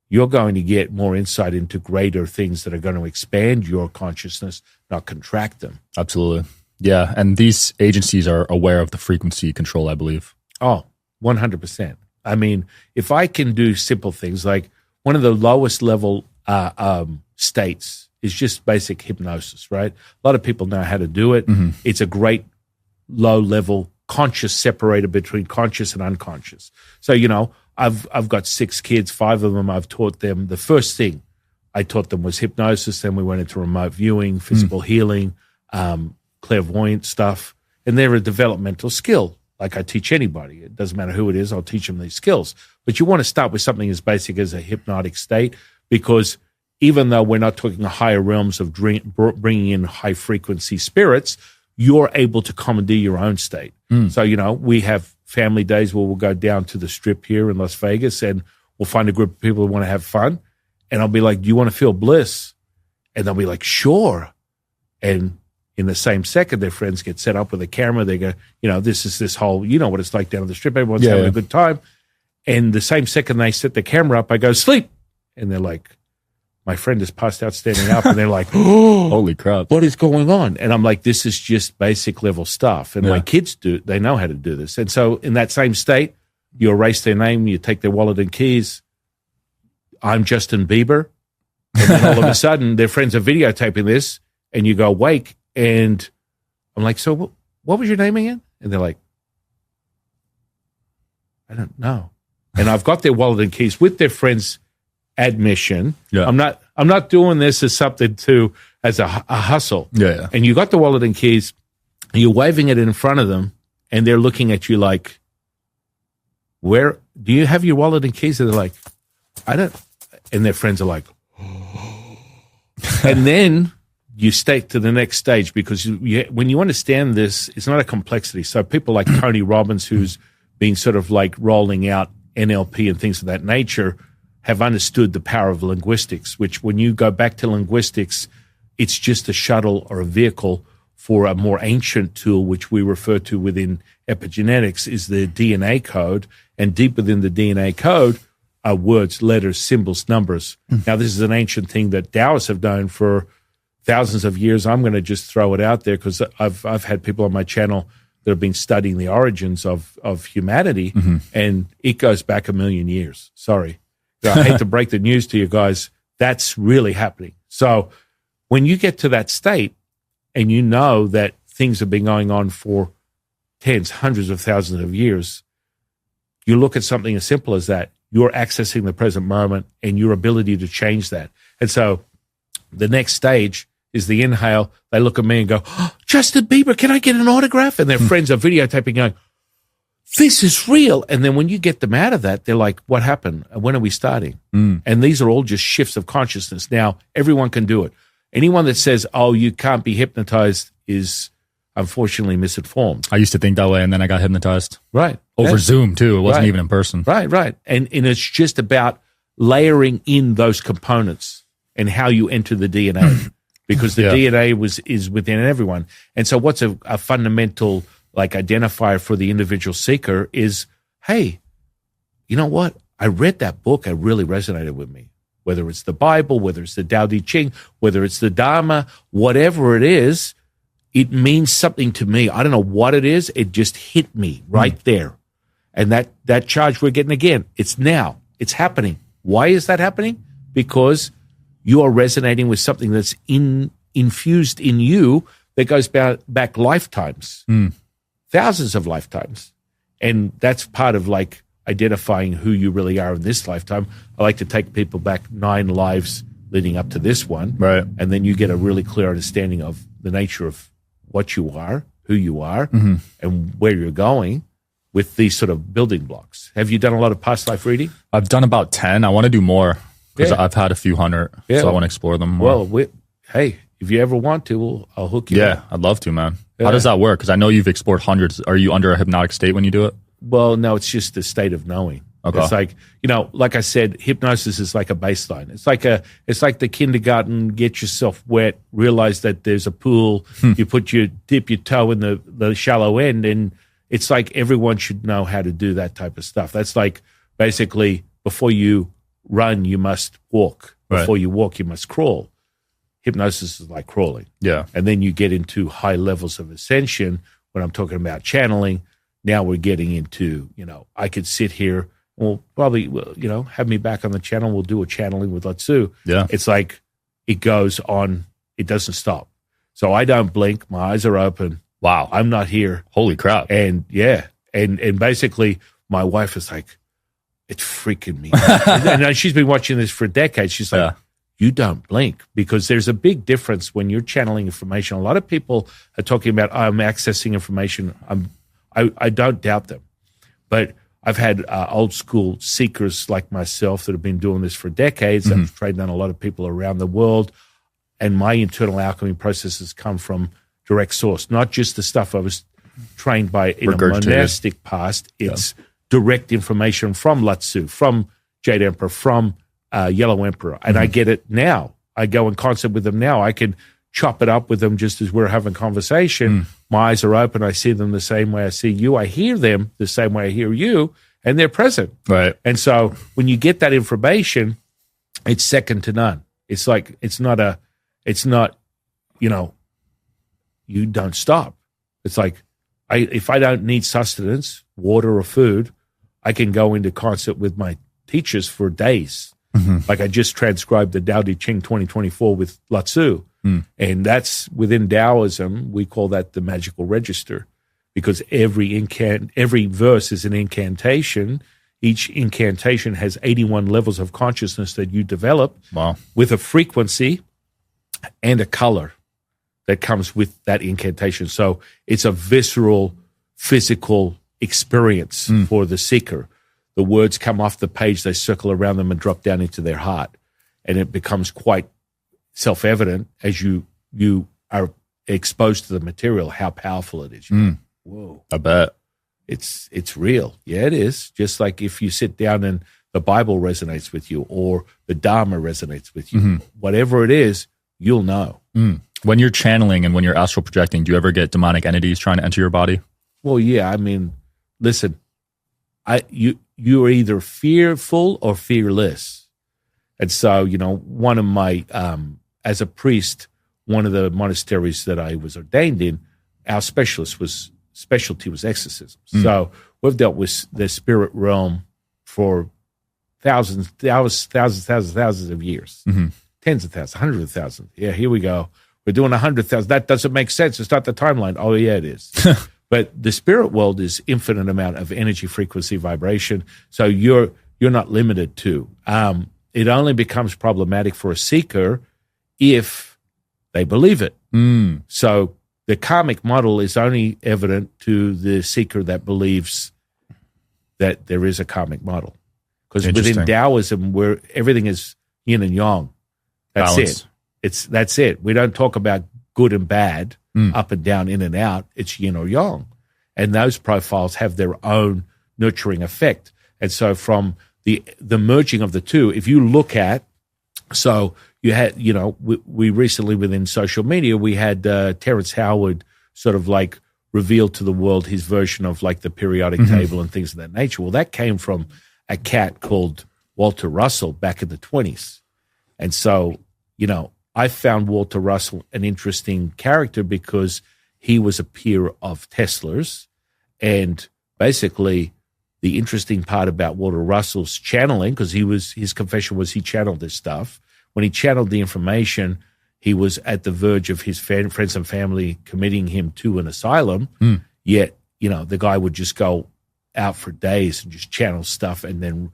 You're going to get more insight into greater things that are going to expand your consciousness, not contract them. Absolutely. Yeah. And these agencies are aware of the frequency control, I believe. Oh, 100%. I mean, if I can do simple things like one of the lowest level states is just basic hypnosis, right? A lot of people know how to do it. It's a great low level conscious separator between conscious and unconscious. So, you know, I've got 6 kids, 5 of them I've taught them. The first thing I taught them was hypnosis. Then we went into remote viewing, physical healing, clairvoyant stuff. And they're a developmental skill. Like I teach anybody. It doesn't matter who it is. I'll teach them these skills. But you want to start with something as basic as a hypnotic state, because even though we're not talking the higher realms of bringing in high frequency spirits, you're able to commandeer your own state. So, you know, we have family days where we'll go down to the strip here in Las Vegas and we'll find a group of people who want to have fun. And I'll be like, do you want to feel bliss? And they'll be like, sure. And in the same second, their friends get set up with a camera. They go, you know, this is this whole, you know what it's like down at the strip. Everyone's having a good time. And the same second they set the camera up, I go, sleep. And they're like, my friend is passed out standing up. And they're like, oh, holy crap. What is going on? And I'm like, this is just basic level stuff. And my kids they know how to do this. And so in that same state, you erase their name, you take their wallet and keys. I'm Justin Bieber. And then all of a sudden, their friends are videotaping this, and you go wake. And I'm like, so what was your name again? And they're like, I don't know. And I've got their wallet and keys with their friends' admission. Yeah. I'm not doing this as something as a hustle. Yeah. And you got the wallet and keys, and you're waving it in front of them, and they're looking at you like, where do you have your wallet and keys? And they're like, I don't. And their friends are like, and then you stay to the next stage, because when you understand this, it's not a complexity. So people like Tony Robbins, who's been sort of like rolling out NLP and things of that nature, have understood the power of linguistics, which when you go back to linguistics, it's just a shuttle or a vehicle for a more ancient tool, which we refer to within epigenetics, is the DNA code. And deep within the DNA code are words, letters, symbols, numbers. Now, this is an ancient thing that Daoists have known for thousands of years. I'm going to just throw it out there because I've had people on my channel that have been studying the origins of humanity, and it goes back 1 million years. Sorry. I hate to break the news to you guys. That's really happening. So when you get to that state and you know that things have been going on for tens, hundreds of thousands of years, you look at something as simple as that. You're accessing the present moment and your ability to change that. And so the next stage is the inhale. They look at me and go, oh, Justin Bieber, can I get an autograph? And their friends are videotaping going, this is real. And then when you get them out of that, they're like, what happened? When are we starting? And these are all just shifts of consciousness. Now, everyone can do it. Anyone that says, oh, you can't be hypnotized is unfortunately misinformed. I used to think that way, and then I got hypnotized. Right. Over Zoom, too. It wasn't even in person. Right. And it's just about layering in those components and how you enter the DNA, because the DNA is within everyone. And so what's a fundamental like identifier for the individual seeker is, hey, you know what? I read that book. It really resonated with me. Whether it's the Bible, whether it's the Tao Te Ching, whether it's the Dharma, whatever it is, it means something to me. I don't know what it is. It just hit me right there. And that charge we're getting again, it's now. It's happening. Why is that happening? Because you are resonating with something that's infused in you that goes back lifetimes, thousands of lifetimes. And that's part of like identifying who you really are in this lifetime. I like to take people back 9 lives leading up to this one. Right. And then you get a really clear understanding of the nature of what you are, who you are, and where you're going with these sort of building blocks. Have you done a lot of past life reading? I've done about 10. I want to do more because I've had a few hundred, so I want to explore them more. Well, hey, if you ever want to, I'll hook you up. Yeah, I'd love to, man. How does that work? Because I know you've explored hundreds. Are you under a hypnotic state when you do it? Well, no, it's just the state of knowing. Okay. It's like, like I said, hypnosis is like a baseline. It's like the kindergarten, get yourself wet, realize that there's a pool, you dip your toe in the shallow end, and it's like everyone should know how to do that type of stuff. That's like basically before you run, you must walk. Before you walk, you must crawl. Hypnosis is like crawling. Yeah. And then you get into high levels of ascension. When I'm talking about channeling, now we're getting into, I could sit here, well, probably, have me back on the channel. We'll do a channeling with Latsu. Yeah. It's like it goes on. It doesn't stop. So I don't blink. My eyes are open. Wow. I'm not here. Holy crap. And yeah. And basically my wife is like, it's freaking me out. And she's been watching this for decades. She's like, you don't blink, because there's a big difference when you're channeling information. A lot of people are talking about, I'm accessing information. I don't doubt them. But I've had old school seekers like myself that have been doing this for decades. I've trained on a lot of people around the world. And my internal alchemy processes come from direct source, not just the stuff I was trained by in a monastic past. It's direct information from Latsu, from Jade Emperor, from Yellow Emperor. And I get it now. I go in concert with them now. I can chop it up with them just as we're having conversation. My eyes are open. I see them the same way I see you. I hear them the same way I hear you, and they're present. Right. And so when you get that information, it's second to none. It's like, you don't stop. It's like, if I don't need sustenance, water or food, I can go into concert with my teachers for days. Like I just transcribed the Tao Te Ching 2024 with Latsu. And that's within Taoism, we call that the magical register, because every verse is an incantation. Each incantation has 81 levels of consciousness that you develop with a frequency and a color that comes with that incantation. So it's a visceral, physical experience for the seeker. The words come off the page, they circle around them and drop down into their heart. And it becomes quite self-evident as you are exposed to the material, how powerful it is. Whoa. I bet. It's real. Yeah, it is. Just like if you sit down and the Bible resonates with you, or the Dharma resonates with you, whatever it is, you'll know. When you're channeling and when you're astral projecting, do you ever get demonic entities trying to enter your body? Well, yeah. I mean, listen, you are either fearful or fearless. And so, one of my, as a priest, one of the monasteries that I was ordained in, our specialty was exorcism. So we've dealt with the spirit realm for thousands of years, tens of thousands, hundreds of thousands. Yeah, here we go. We're doing 100,000. That doesn't make sense. It's not the timeline. Oh, yeah, it is. But the spirit world is infinite amount of energy, frequency, vibration. So you're not limited to. It only becomes problematic for a seeker if they believe it. So the karmic model is only evident to the seeker that believes that there is a karmic model. Because within Taoism, where everything is yin and yang, that's Balance. That's it. We don't talk about good and bad, up and down, in and out. It's yin or yang. And those profiles have their own nurturing effect. And so from the merging of the two, if you look at, so you had, we recently within social media, we had Terrence Howard sort of like reveal to the world his version of like the periodic table and things of that nature. Well, that came from a cat called Walter Russell back in the 1920s. And so, I found Walter Russell an interesting character because he was a peer of Tesla's. And basically, the interesting part about Walter Russell's channeling, because his confession was he channeled this stuff. When he channeled the information, he was at the verge of his friends and family committing him to an asylum. Yet, the guy would just go out for days and just channel stuff and then,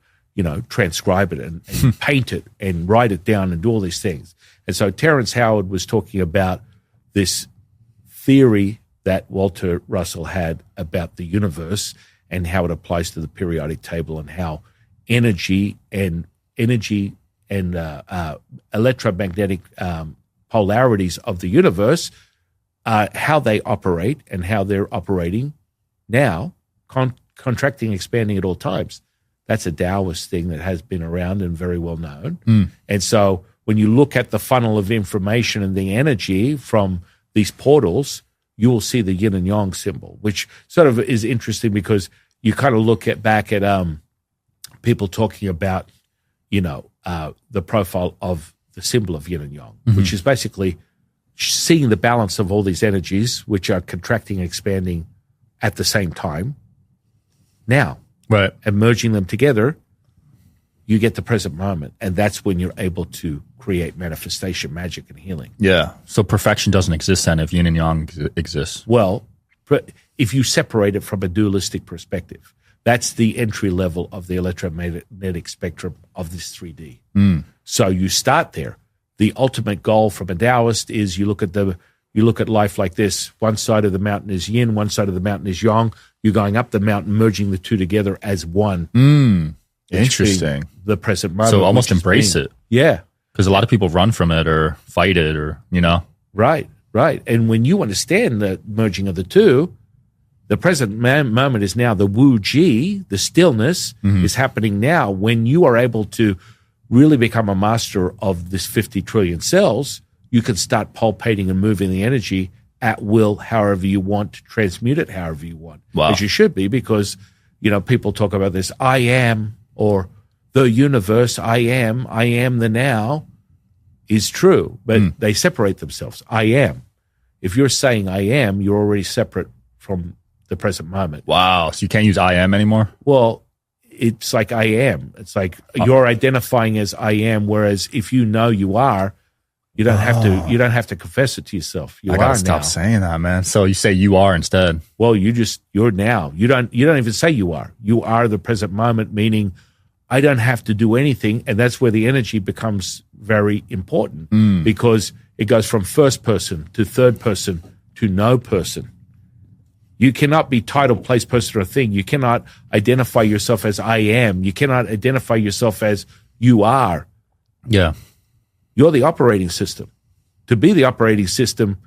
transcribe it and paint it and write it down and do all these things. And so Terrence Howard was talking about this theory that Walter Russell had about the universe and how it applies to the periodic table, and how energy and electromagnetic polarities of the universe, how they operate and how they're operating now, contracting, expanding at all times. That's a Daoist thing that has been around and very well known. And so when you look at the funnel of information and the energy from these portals, you will see the yin and yang symbol, which sort of is interesting because you kind of look back at people talking about, the profile of the symbol of yin and yang, which is basically seeing the balance of all these energies, which are contracting and expanding at the same time. Now, right, and merging them together, you get the present moment. And that's when you're able to create manifestation, magic, and healing. Yeah. So perfection doesn't exist then if yin and yang exists. Well, if you separate it from a dualistic perspective, that's the entry level of the electromagnetic spectrum of this 3D. So you start there. The ultimate goal from a Daoist is you look at life like this. One side of the mountain is yin, one side of the mountain is yang. You're going up the mountain, merging the two together as one. Interesting. The present moment. So almost embrace it. Yeah. Because a lot of people run from it or fight it or, Right. And when you understand the merging of the two, the present moment is now the Wu Ji, the stillness is happening now when you are able to really become a master of this 50 trillion cells. You can start pulsating and moving the energy at will, however you want, to transmute it however you want. Wow. As you should be, because, people talk about this, I am, or the universe, I am the now, is true, but they separate themselves. I am. If you're saying I am, you're already separate from the present moment. Wow. So you can't use I am anymore? Well, it's like I am. It's like you're identifying as I am, whereas if you know you are, you don't have to confess it to yourself. You I gotta are stop now. saying that, man. So you say you are instead. Well, you're now. You don't even say you are. You are the present moment, meaning I don't have to do anything, and that's where the energy becomes very important because it goes from first person to third person to no person. You cannot be title, place, person, or thing. You cannot identify yourself as I am. You cannot identify yourself as you are. Yeah. You're the operating system. To be the operating system,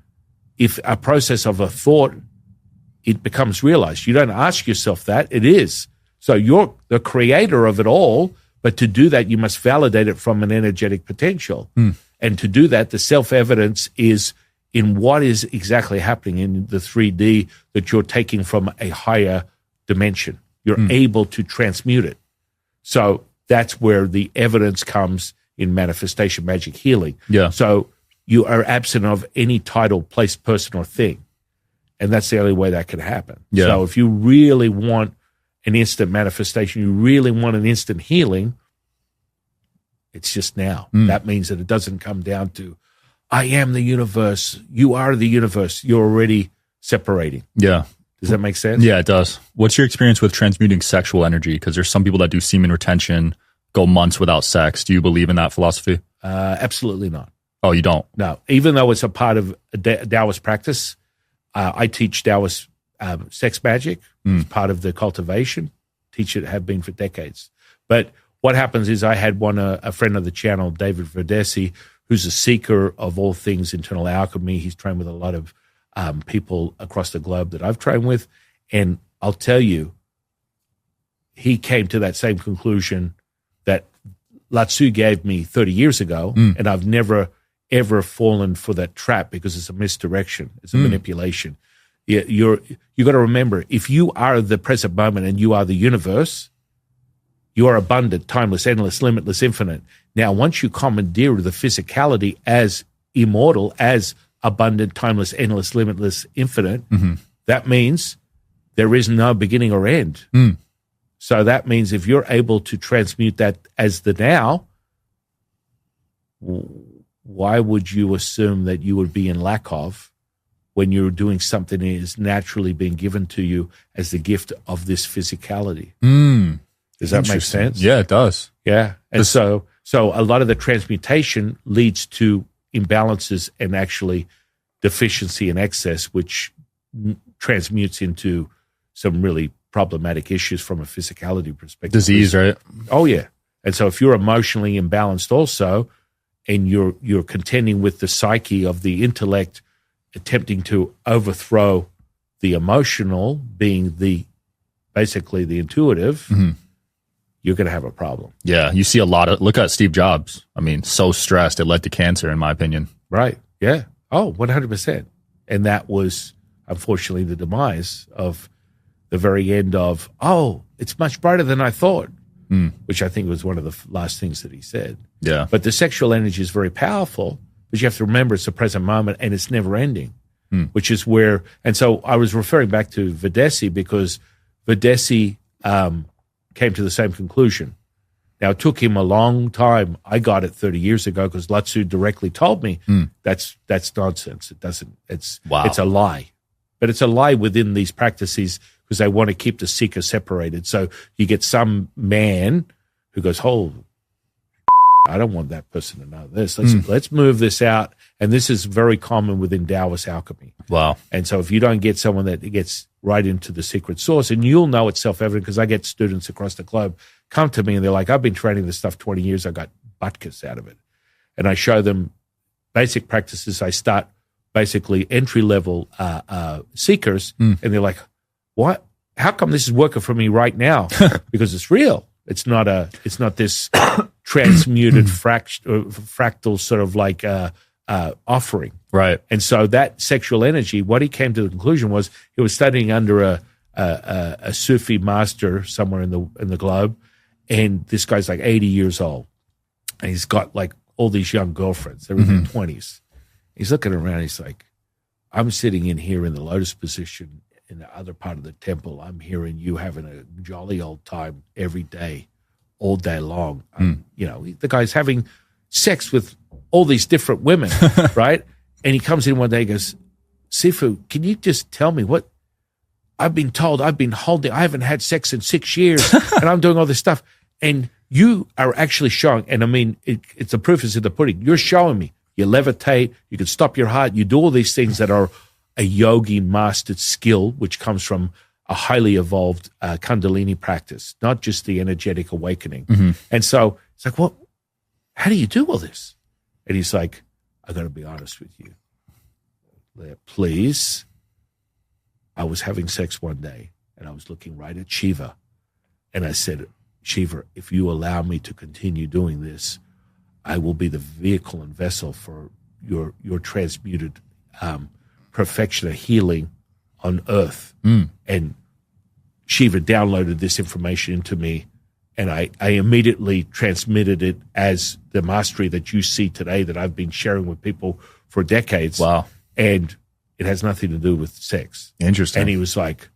if a process of a thought, it becomes realized. You don't ask yourself that. It is. So you're the creator of it all, but to do that, you must validate it from an energetic potential. And to do that, the self-evidence is in what is exactly happening in the 3D that you're taking from a higher dimension. You're able to transmute it. So that's where the evidence comes in manifestation, magic, healing. Yeah. So you are absent of any title, place, person, or thing. And that's the only way that can happen. Yeah. So if you really want an instant manifestation, you really want an instant healing, it's just now. That means that it doesn't come down to, I am the universe, you are the universe. You're already separating. Yeah. Does that make sense? Yeah, it does. What's your experience with transmuting sexual energy? Because there's some people that do semen retention, go months without sex. Do you believe in that philosophy? Absolutely not. Oh, you don't? No. Even though it's a part of Daoist practice, I teach Daoist sex magic. It's part of the cultivation. Teach it, have been for decades. But what happens is I had a friend of the channel, David Verdesi, who's a seeker of all things internal alchemy. He's trained with a lot of people across the globe that I've trained with. And I'll tell you, he came to that same conclusion that Lao-Tzu gave me 30 years ago, and I've never, ever fallen for that trap because it's a misdirection. It's a manipulation. You got to remember, if you are the present moment and you are the universe, you are abundant, timeless, endless, limitless, infinite. Now, once you commandeer the physicality as immortal, as abundant, timeless, endless, limitless, infinite, that means there is no beginning or end. So that means if you're able to transmute that as the now, why would you assume that you would be in lack of when you're doing something that is naturally being given to you as the gift of this physicality? Does that make sense? Yeah, it does. Yeah. And so a lot of the transmutation leads to imbalances and actually deficiency and excess, which transmutes into some really problematic issues from a physicality perspective. Disease, right? Oh, yeah. And so if you're emotionally imbalanced also, and you're contending with the psyche of the intellect, attempting to overthrow the emotional, being basically the intuitive, you're going to have a problem. Yeah, you see a lot of, look at Steve Jobs. I mean, so stressed, it led to cancer, in my opinion. Right, yeah. Oh, 100%. And that was, unfortunately, the demise of the very end of, oh, it's much brighter than I thought, which I think was one of the last things that he said. Yeah. But the sexual energy is very powerful, but you have to remember it's the present moment and it's never ending, which is where, and so I was referring back to Videsi because Videsi came to the same conclusion. Now, it took him a long time. I got it 30 years ago because Lutzu directly told me that's nonsense. It doesn't, it's a lie. But it's a lie within these practices because they want to keep the seeker separated. So you get some man who goes, oh, I don't want that person to know this. Let's move this out. And this is very common within Daoist alchemy. Wow. And so if you don't get someone that gets right into the secret source, and you'll know it's self-evident because I get students across the globe come to me and they're like, I've been training this stuff 20 years. I got butkus out of it. And I show them basic practices. I start basically entry-level seekers, and they're like, what? How come this is working for me right now? Because it's real. It's not this transmuted fractal sort of like offering. Right. And so that sexual energy, what he came to the conclusion was he was studying under a Sufi master somewhere in the globe, and this guy's like 80 years old, and he's got like all these young girlfriends. They're in their 20s. He's looking around. He's like, I'm sitting in here in the lotus position in the other part of the temple. I'm hearing you having a jolly old time every day, all day long. You know, the guy's having sex with all these different women, right? And he comes in one day and goes, Sifu, can you just tell me what I've been told? I've been holding, I haven't had sex in 6 years and I'm doing all this stuff. And you are actually showing, and I mean, it's the proof is in the pudding. You're showing me. You levitate, you can stop your heart, you do all these things that are a yogi mastered skill, which comes from a highly evolved Kundalini practice, not just the energetic awakening. And so it's like, well, how do you do all this? And he's like, I got to be honest with you. Please. I was having sex one day and I was looking right at Shiva. And I said, Shiva, if you allow me to continue doing this, I will be the vehicle and vessel for your transmuted perfection of healing on earth. And Shiva downloaded this information into me, and I immediately transmitted it as the mastery that you see today that I've been sharing with people for decades. Wow. And it has nothing to do with sex. Interesting. And he was like,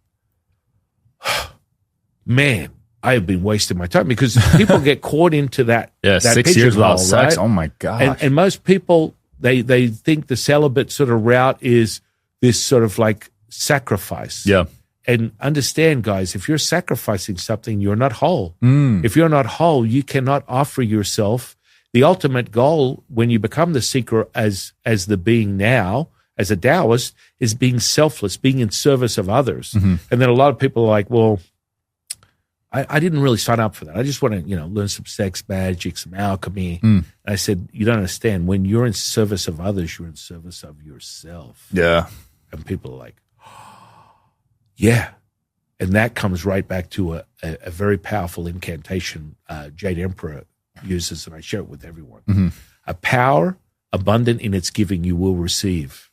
man, I have been wasting my time, because people get caught into that. Yeah, that 6 years without right? sex. Oh my God. And most people, they think the celibate sort of route is this sort of like sacrifice. Yeah. And understand, guys, if you're sacrificing something, you're not whole. If you're not whole, you cannot offer yourself. The ultimate goal when you become the seeker as the being now, as a Taoist, is being selfless, being in service of others. And then a lot of people are like, well, I didn't really sign up for that. I just want to, learn some sex magic, some alchemy. And I said, you don't understand. When you're in service of others, you're in service of yourself. Yeah. And people are like, yeah. And that comes right back to a very powerful incantation Jade Emperor uses, and I share it with everyone. A power abundant in its giving you will receive,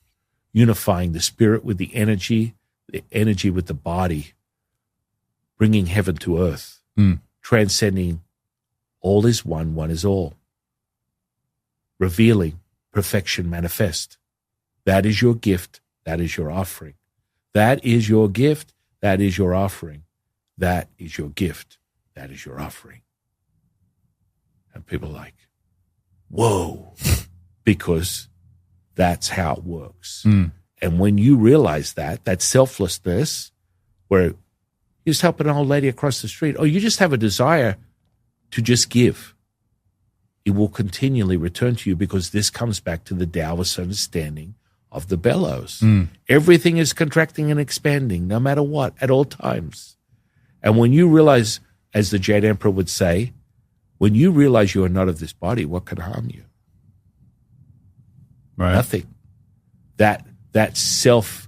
unifying the spirit with the energy with the body, bringing heaven to earth, transcending all is one, one is all, revealing perfection manifest. That is your gift. That is your offering. That is your gift. That is your offering. That is your gift. That is your offering. And people are like, whoa, because that's how it works. And when you realize that selflessness, where you're just helping an old lady across the street, or you just have a desire to just give, it will continually return to you, because this comes back to the Taoist understanding of the bellows. Everything is contracting and expanding, no matter what, at all times. And when you realize, as the Jade Emperor would say, when you realize you are not of this body, what can harm you? Right. Nothing. That self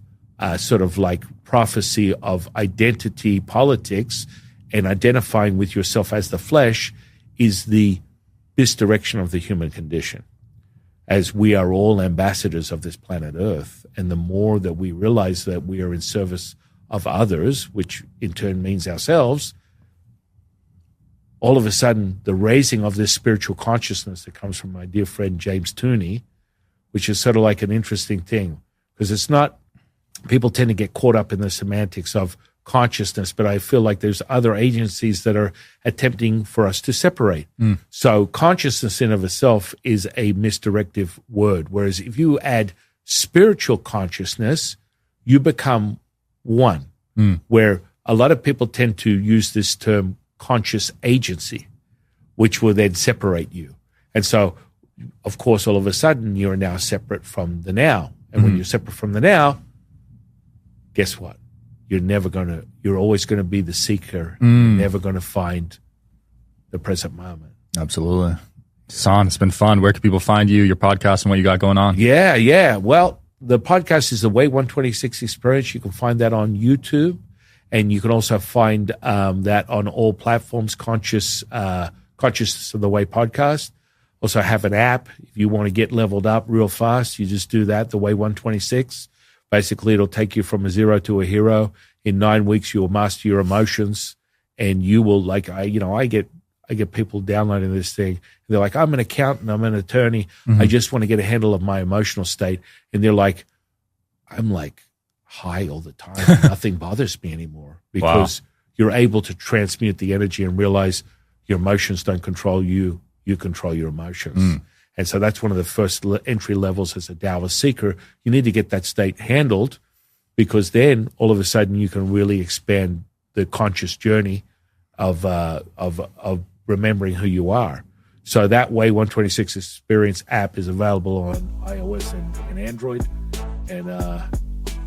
sort of like prophecy of identity politics and identifying with yourself as the flesh is the misdirection of the human condition, as we are all ambassadors of this planet Earth. And the more that we realize that we are in service of others, which in turn means ourselves, all of a sudden the raising of this spiritual consciousness that comes from my dear friend James Tooney, which is sort of like an interesting thing, because it's not, people tend to get caught up in the semantics of consciousness, but I feel like there's other agencies that are attempting for us to separate. So consciousness in of itself is a misdirective word, whereas if you add spiritual consciousness, you become one, where a lot of people tend to use this term conscious agency, which will then separate you. And so, of course, all of a sudden, you're now separate from the now. And when you're separate from the now, guess what? You're always going to be the seeker. You're never going to find the present moment. Absolutely. San, it's been fun. Where can people find you, your podcast, and what you got going on? Yeah. Well, the podcast is the Way 126 Experience. You can find that on YouTube. And you can also find that on all platforms, Consciousness of the Way podcast. Also have an app. If you want to get leveled up real fast, you just do that, the Way 126. Basically, it'll take you from a zero to a hero. In 9 weeks, you'll master your emotions, and you will, like, I get people downloading this thing. They're like, I'm an accountant, I'm an attorney. I just want to get a handle of my emotional state. And they're like, I'm like high all the time. Nothing bothers me anymore, because you're able to transmute the energy and realize your emotions don't control you. You control your emotions. And so that's one of the first entry levels as a Daoist seeker. You need to get that state handled, because then all of a sudden you can really expand the conscious journey of remembering who you are. So that Way 126 Experience app is available on iOS and Android. And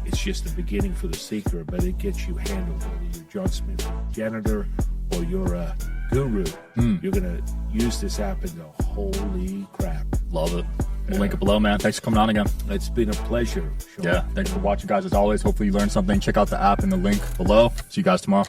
it's just the beginning for the seeker, but it gets you handled. Whether you're John Smith, janitor, or you're a guru, you're going to use this app and go, holy crap. Love it. We'll link it below, man. Thanks for coming on again. It's been a pleasure. Yeah, thanks for watching, guys. As always, hopefully you learned something. Check out the app in the link below. See you guys tomorrow.